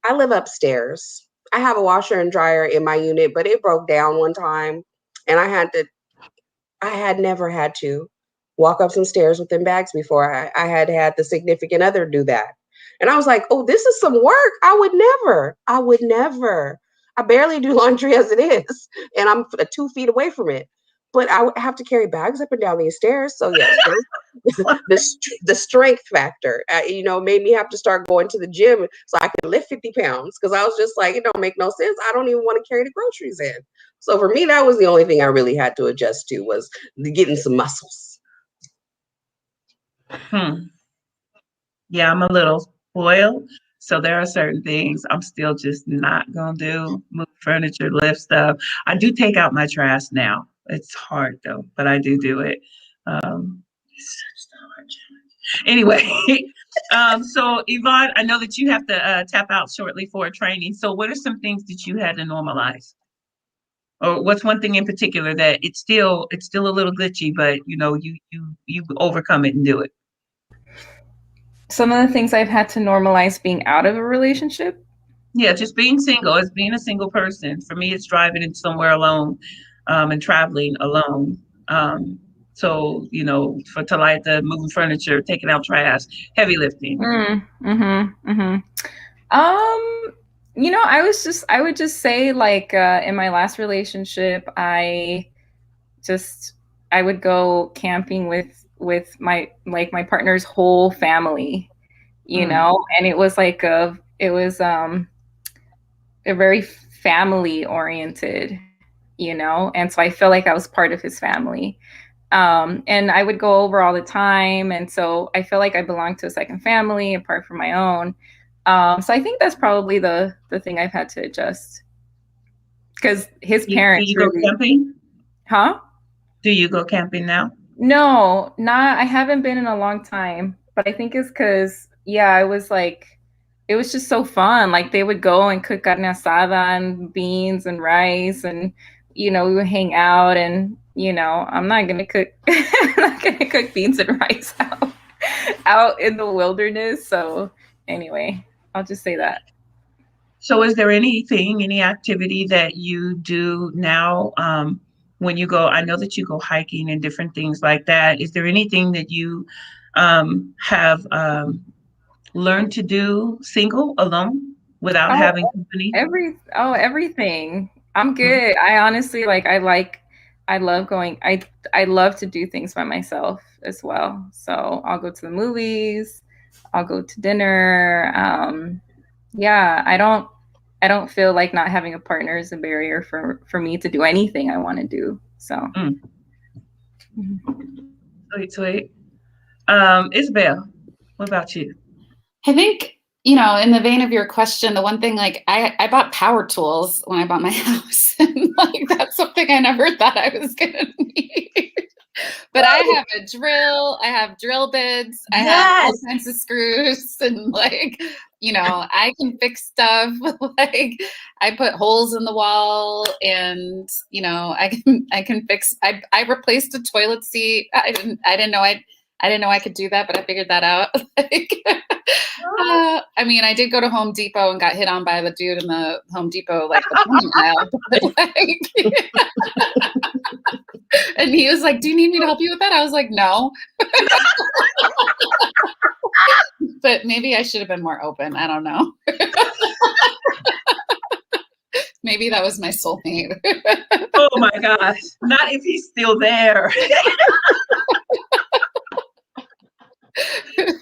I live upstairs. I have a washer and dryer in my unit, but it broke down one time. And I had never had to walk up some stairs with them bags before. I had had the significant other do that. And I was like, oh, this is some work. I would never. I barely do laundry as it is. And I'm 2 feet away from it. But I would have to carry bags up and down these stairs. So yes, the strength factor, made me have to start going to the gym so I could lift 50 pounds. Because I was just like, it don't make no sense. I don't even want to carry the groceries in. So for me, that was the only thing I really had to adjust to, was getting some muscles. Yeah, I'm a little spoiled. So there are certain things I'm still just not going to do. Move furniture, lift stuff. I do take out my trash now. It's hard though, but I do it. It's such a hard challenge. Anyway, so Yvonne, I know that you have to tap out shortly for a training. So what are some things that you had to normalize? Or what's one thing in particular that it's still a little glitchy, but you overcome it and do it? Some of the things I've had to normalize being out of a relationship. Yeah, just being single, as being a single person. For me, it's driving in somewhere alone, and traveling alone. So, for Talitha, moving furniture, taking out trash, heavy lifting. I would just say, like, in my last relationship, I would go camping with my partner's whole family, and it was a very family oriented, and so I feel like I was part of his family. And I would go over all the time, and so I feel like I belonged to a second family apart from my own. So I think that's probably the thing I've had to adjust, because his parents. Do you go camping? Huh? Do you go camping now? No, I haven't been in a long time, but I think it's because, it was just so fun. Like, they would go and cook carne asada and beans and rice, and, we would hang out, and, I'm not going to cook, I'm not going to cook beans and rice out in the wilderness. So anyway, I'll just say that. So is there any activity that you do now, when you go? I know that you go hiking and different things like that. Is there anything that you have learned to do single, alone, without having company? Everything. I'm good. I honestly, I love going, I love to do things by myself as well. So I'll go to the movies, I'll go to dinner. I don't feel like not having a partner is a barrier for me to do anything I want to do. So. Sweet. Isabel, what about you? I think, in the vein of your question, the one thing, like, I bought power tools when I bought my house. And that's something I never thought I was going to need. But I have a drill, I have drill bits, I have all kinds of screws, and I can fix stuff. Like, I put holes in the wall, and I can fix. I replaced a toilet seat. I didn't know I could do that, but I figured that out. I did go to Home Depot and got hit on by the dude in the Home Depot, the aisle. And he was like, "Do you need me to help you with that?" I was like, "No." But maybe I should have been more open. I don't know. Maybe that was my soulmate. Oh my gosh. Not if he's still there.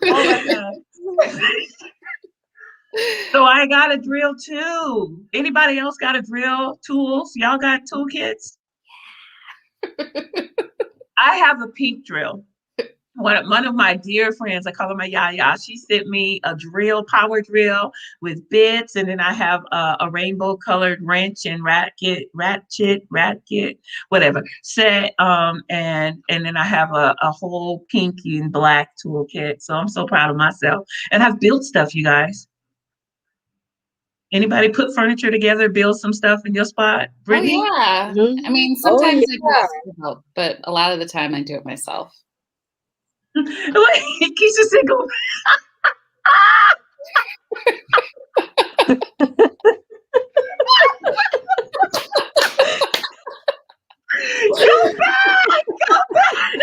Oh my God. So I got a drill too. Anybody else got a drill tools? Y'all got toolkits? I have a pink drill. One of my dear friends, I call her my yaya, she sent me a drill, power drill with bits, and then I have a rainbow colored wrench and ratchet, whatever set. And then I have a whole pinky and black toolkit. So I'm so proud of myself. And I've built stuff, you guys. Anybody put furniture together, build some stuff in your spot? Oh Brittany? yeah. Mhm. I mean, Oh, sometimes I do yeah. ask for help, but a lot of the time I do it myself. Keisha single. Go back! Go back!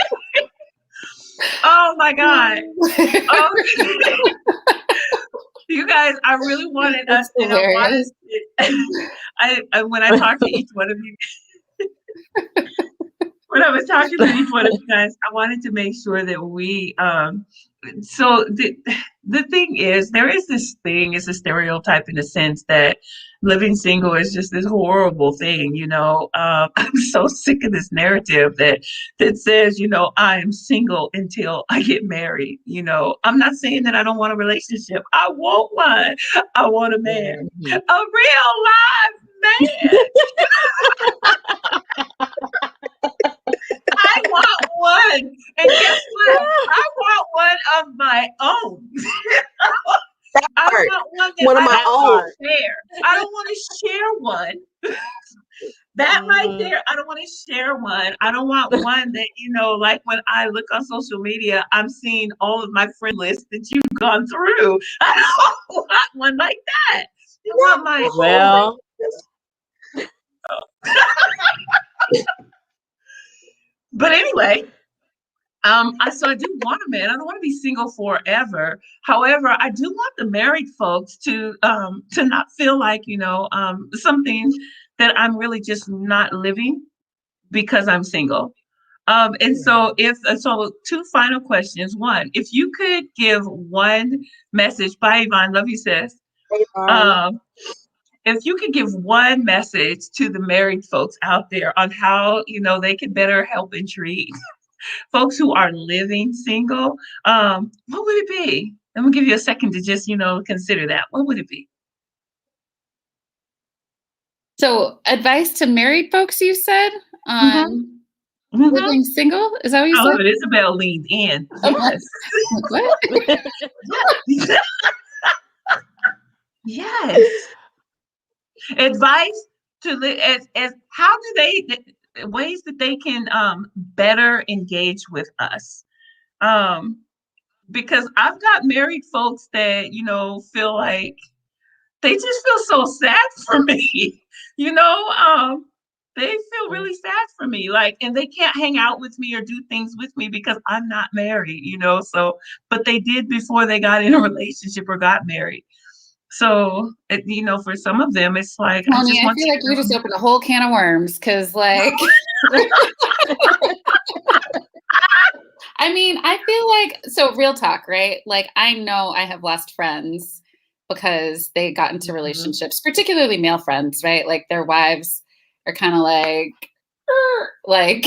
Oh my God. Okay. You guys, I really wanted us, That's and I wanted hilarious. when I talked to each one of you, when I was talking to each one of you guys, I wanted to make sure that we so the thing is, there is this thing, it's a stereotype in the sense that living single is just this horrible thing, you know. I'm so sick of this narrative that says, you know, I am single until I get married. You know, I'm not saying that I don't want a relationship. I want one. I want a man, Mhm. a real live man. I want one. And guess what? I want one of my own. I Part. want one that One of I my don't own. want to share. I don't want to share one. That right Mhm. there, I don't want to share one. I don't want one that, you know, like when I look on social media, I'm seeing all of my friend lists that you've gone through. I don't want one like that. I want my own. Well, But anyway, I do want a man. I don't want to be single forever. However, I do want the married folks to not feel like, you know, something that I'm really just not living because I'm single. And so so two final questions. One, if you could give one message, bye Yvonne, love you sis. Hey, Um, if you could give one message to the married folks out there on how, you know, they can better help and treat folks who are living single, what would it be? I'm gonna give you a second to just, you know, consider that. What would it be? So, advice to married folks, you said, on Mm-hmm. living single? Is that what you I said? love it. Isabel leaned in. Yes. What? Yes. Yes. Advice to as how do they ways that they can better engage with us. Um, because I've got married folks that, you know, feel like they just feel so sad for me. You know, they feel really sad for me. Like, and they can't hang out with me or do things with me because I'm not married, you know. So, but they did before they got in a relationship or got married. So, you know, for some of them, it's like, I Tony, just I want feel you like to you know. just opened a whole can of worms because, like, I mean, I feel like, so real talk, right? Like, I know I have lost friends because they got into relationships, particularly male friends, right? Like, their wives are kind of like,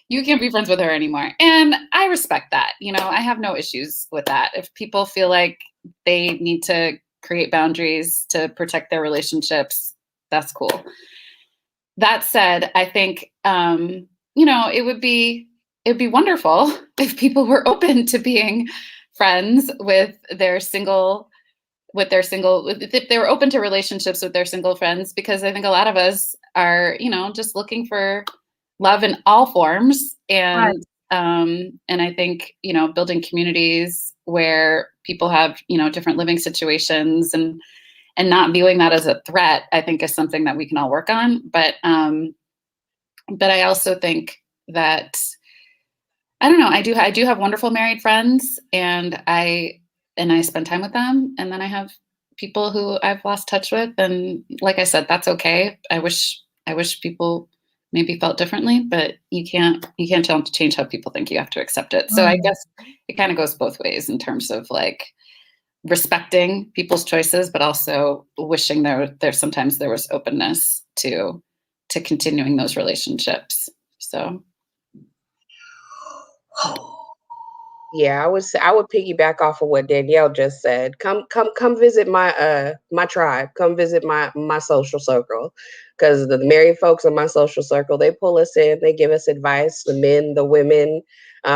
you can't be friends with her anymore. And I respect that. You know, I have no issues with that. If people feel like they need to create boundaries to protect their relationships, that's cool. That said, I think, you know, it'd be wonderful if people were open to being friends with their single if they were open to relationships with their single friends, because I think a lot of us are, you know, just looking for love in all forms. And and I think, you know, building communities where people have, you know, different living situations and not viewing that as a threat, I think is something that we can all work on. But I also think that, I don't know, I do have wonderful married friends, and I spend time with them, and then I have people who I've lost touch with. And like I said, that's okay. I wish people maybe felt differently, but you can't change how people think. You have to accept it. So I guess it kind of goes both ways in terms of like respecting people's choices, but also wishing there sometimes there was openness to continuing those relationships. So Yeah, I would piggyback off of what Danielle just said. Come visit my tribe. Come visit my social circle, because the married folks in my social circle, they pull us in, they give us advice. The men, the women,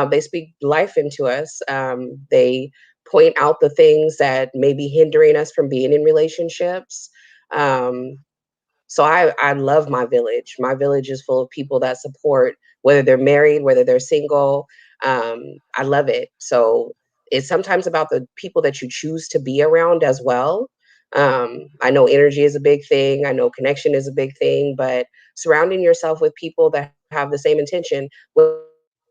they speak life into us. They point out the things that may be hindering us from being in relationships. Um, so I love my village. My village is full of people that support, whether they're married, whether they're single. I love it. So it's sometimes about the people that you choose to be around as well. I know energy is a big thing. I know connection is a big thing, but surrounding yourself with people that have the same intention, whether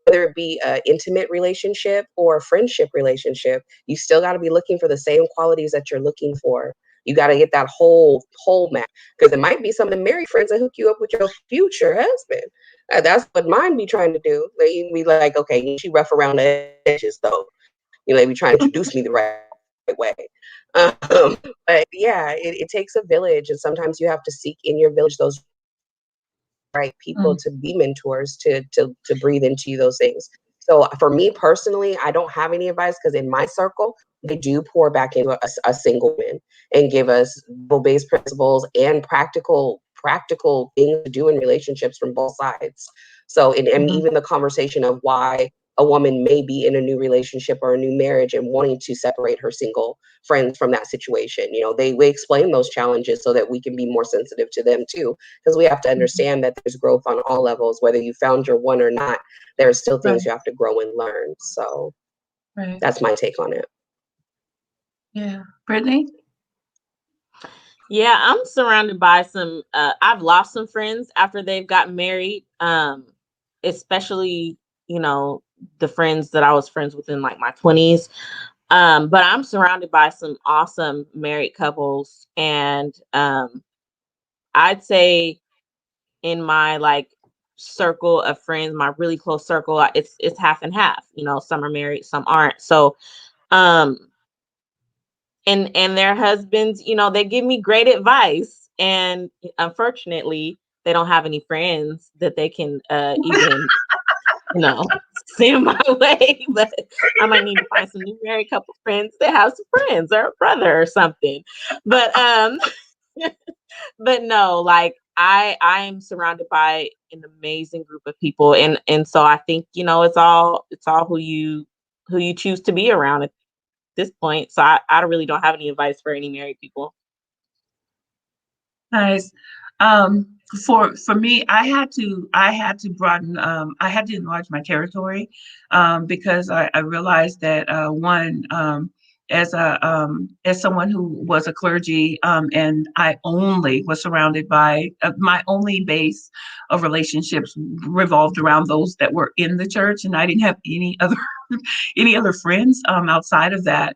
it be an intimate relationship or a friendship relationship, you still got to be looking for the same qualities that you're looking for. You got to get that whole map, because it might be some of the married friends that hook you up with your future husband. That's what mine be trying to do. They be like, okay, she rough around the edges though. They be trying to introduce me the right way. But yeah, it takes a village, and sometimes you have to seek in your village those right people to be mentors, to breathe into you those things. So for me personally, I don't have any advice, because in my circle, they do pour back into a single woman and give us based principles and practical things to do in relationships from both sides. So and even the conversation of why a woman may be in a new relationship or a new marriage and wanting to separate her single friends from that situation. We explain those challenges so that we can be more sensitive to them too, because we have to understand that there's growth on all levels, whether you found your one or not. There are still things you have to grow and learn. So that's my take on it. Yeah. Brittany? Yeah, I'm surrounded by some I've lost some friends after they've gotten married. Especially, the friends that I was friends with in like my 20s. But I'm surrounded by some awesome married couples, and I'd say in my like circle of friends, my really close circle, it's half and half. Some are married, some aren't. So um and their husbands, they give me great advice, and unfortunately they don't have any friends that they can even send my way. But I might need to find some new married couple friends that have some friends, or a brother or something. But but no, like I'm surrounded by an amazing group of people, and so I think it's all who you choose to be around at this point. So I really don't have any advice for any married people. Nice. Um, for me, I had to broaden, I had to enlarge my territory, because I realized that one, as someone who was a clergy, and I only was surrounded by my only base of relationships revolved around those that were in the church, and I didn't have any other any other friends outside of that.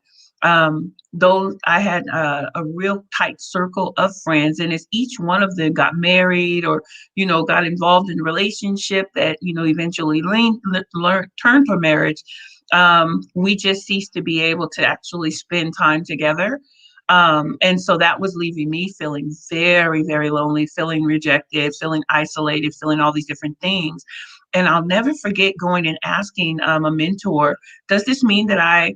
Those I had a real tight circle of friends, and as each one of them got married or got involved in a relationship that eventually turned for marriage, we just ceased to be able to actually spend time together. And so that was leaving me feeling very, very lonely, feeling rejected, feeling isolated, feeling all these different things. And I'll never forget going and asking a mentor, does this mean that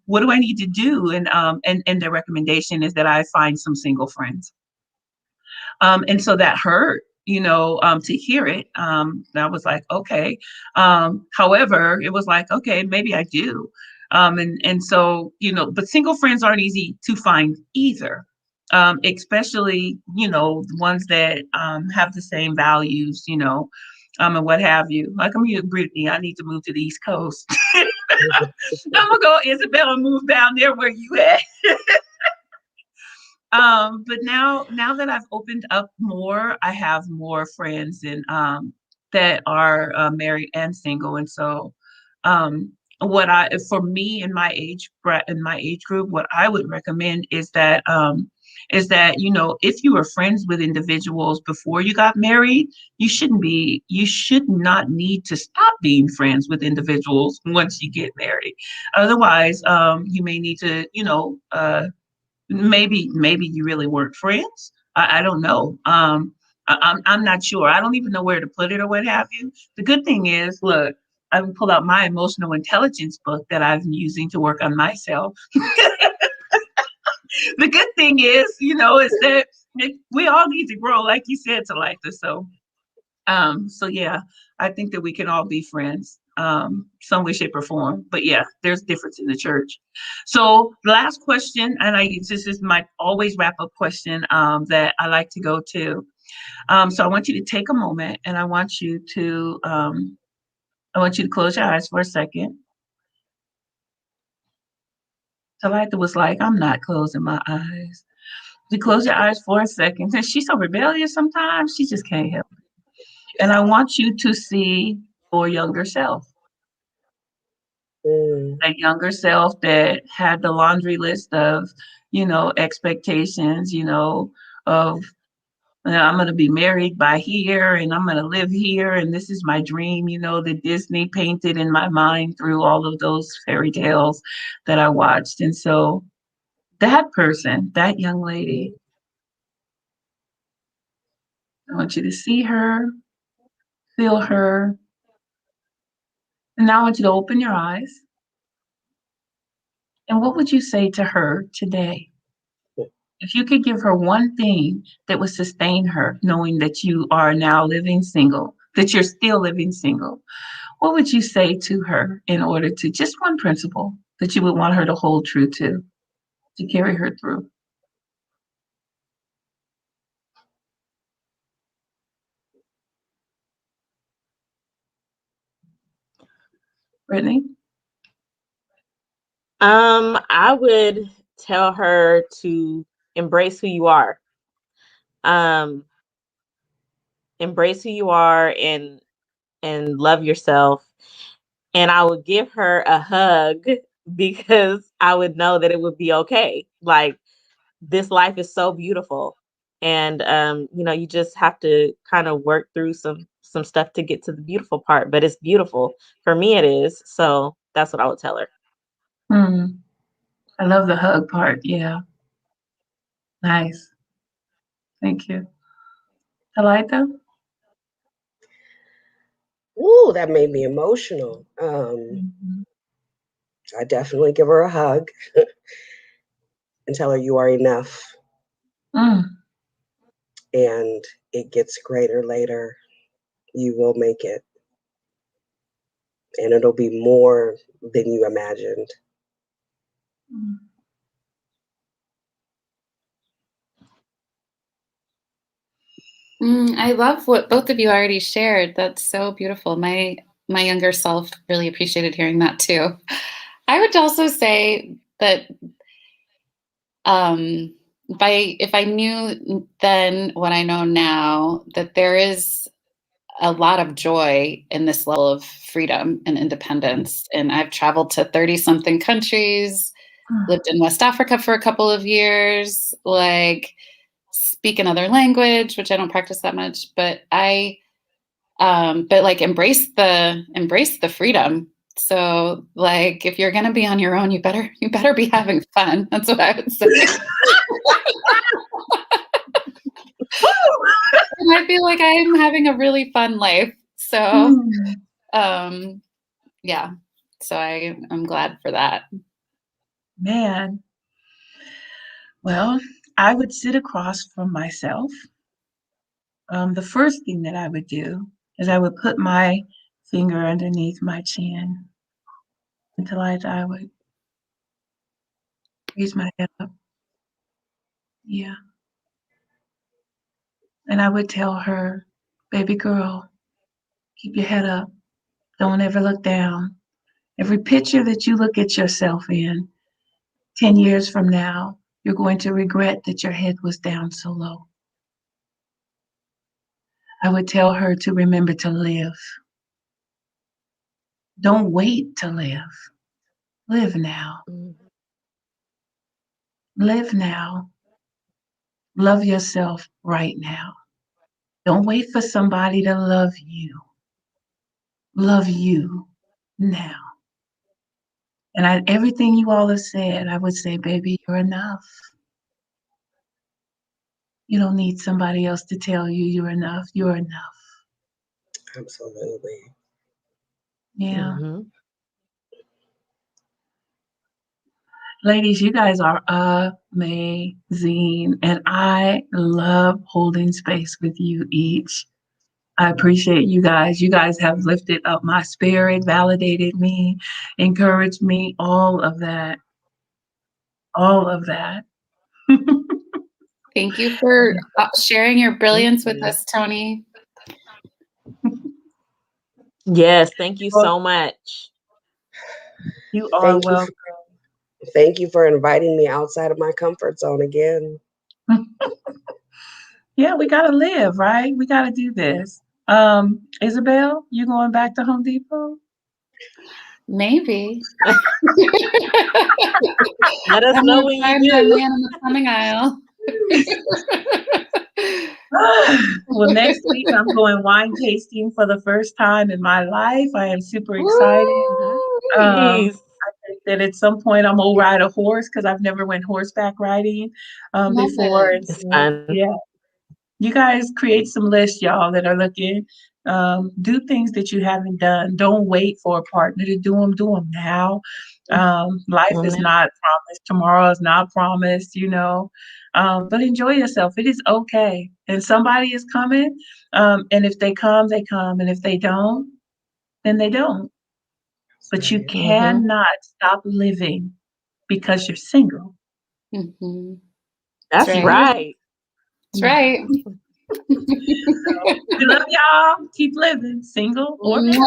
what do I need to do? And the recommendation is that I find some single friends. And so that hurt, to hear it. I was like, okay. However, it was like, okay, maybe I do. And so, but single friends aren't easy to find either. Especially, ones that have the same values, and what have you. Like I'm here, Brittany, I need to move to the East Coast. I'm gonna go, Isabella, move down there where you at. But now that I've opened up more, I have more friends and that are married and single, and so for me in my age group, what I would recommend is that, you know, if you were friends with individuals before you got married, you should not need to stop being friends with individuals once you get married. Otherwise, you may need to, you know, maybe you really weren't friends. I don't know. I'm not sure. I don't even know where to put it or what have you. The good thing is, look, I pulled out my emotional intelligence book that I've been using to work on myself. The good thing is, you know, is that we all need to grow, like you said, to like this. So yeah, I think that we can all be friends, some way, shape, or form. But yeah, there's difference in the church. So last question, and this is my always wrap up question that I like to go to. So I want you to take a moment, and I want you to close your eyes for a second. Talitha was like, I'm not closing my eyes. You close your eyes for a second. And she's so rebellious sometimes, she just can't help it. And I want you to see your younger self. That younger self that had the laundry list of, you know, expectations, you know, of I'm going to be married by here and I'm going to live here. And this is my dream, you know, that Disney painted in my mind through all of those fairy tales that I watched. And so that person, that young lady, I want you to see her, feel her. And now I want you to open your eyes. And what would you say to her today? If you could give her one thing that would sustain her, knowing that you are now living single, that you're still living single, what would you say to her in order to just one principle that you would want her to hold true to carry her through? Brittany? I would tell her to embrace who you are. Um, Embrace who you are and love yourself. And I would give her a hug because I would know that it would be okay. Like, this life is so beautiful. And you know, you just have to kind of work through some stuff to get to the beautiful part, but it's beautiful. For me it is. So that's what I would tell her. I love the hug part. Yeah. Nice. Thank you. Talitha? Ooh, that made me emotional. Mhm. I definitely give her a hug and tell her you are enough Mm. and it gets greater later. You will make it. And it'll be more than you imagined. I love what both of you already shared. That's so beautiful. My younger self really appreciated hearing that too. I would also say that if I knew then what I know now, that there is a lot of joy in this level of freedom and independence. And I've traveled to 30 something countries, lived in West Africa for a couple of years, like speak another language, which I don't practice that much, but but like embrace the freedom. So like, if you're going to be on your own, you better be having fun. That's what I would say. And I feel like I'm having a really fun life. So, yeah. So I'm glad for that. Man. Well, I would sit across from myself. The first thing that I would do is I would put my finger underneath my chin until I would raise my head up. Yeah. And I would tell her, baby girl, keep your head up. Don't ever look down. Every picture that you look at yourself in 10 years from now, you're going to regret that your head was down so low. I would tell her to remember to live. Don't wait to live. Live now. Live now. Love yourself right now. Don't wait for somebody to love you. Love you now. And everything you all have said, I would say, baby, you're enough. You don't need somebody else to tell you you're enough. You're enough. Absolutely. Yeah. Ladies, you guys are amazing. And I love holding space with you each. I appreciate you guys. You guys have lifted up my spirit, validated me, encouraged me, all of that. All of that. Thank you for sharing your brilliance with us, Tony. Yes, thank you so much. You are welcome. Thank you for inviting me outside of my comfort zone again. Yeah, we gotta live, right? We gotta do this. Isabel, you going back to Home Depot? Maybe. Let us know when you do. That man in the plumbing aisle. Well, next week I'm going wine tasting for the first time in my life. I am super excited. I think that at some point I'm gonna ride a horse because I've never went horseback riding before. And It's so, fun. yeah, you guys create some lists, y'all, that are looking. Do things that you haven't done. Don't wait for a partner to do them. Do them now. Life is not promised. Tomorrow is not promised, but enjoy yourself. It is okay. And somebody is coming. And if they come, they come. And if they don't, then they don't. But you cannot stop living because you're single. Mm-hmm. That's right. That's right. We love y'all. Keep living, single or married.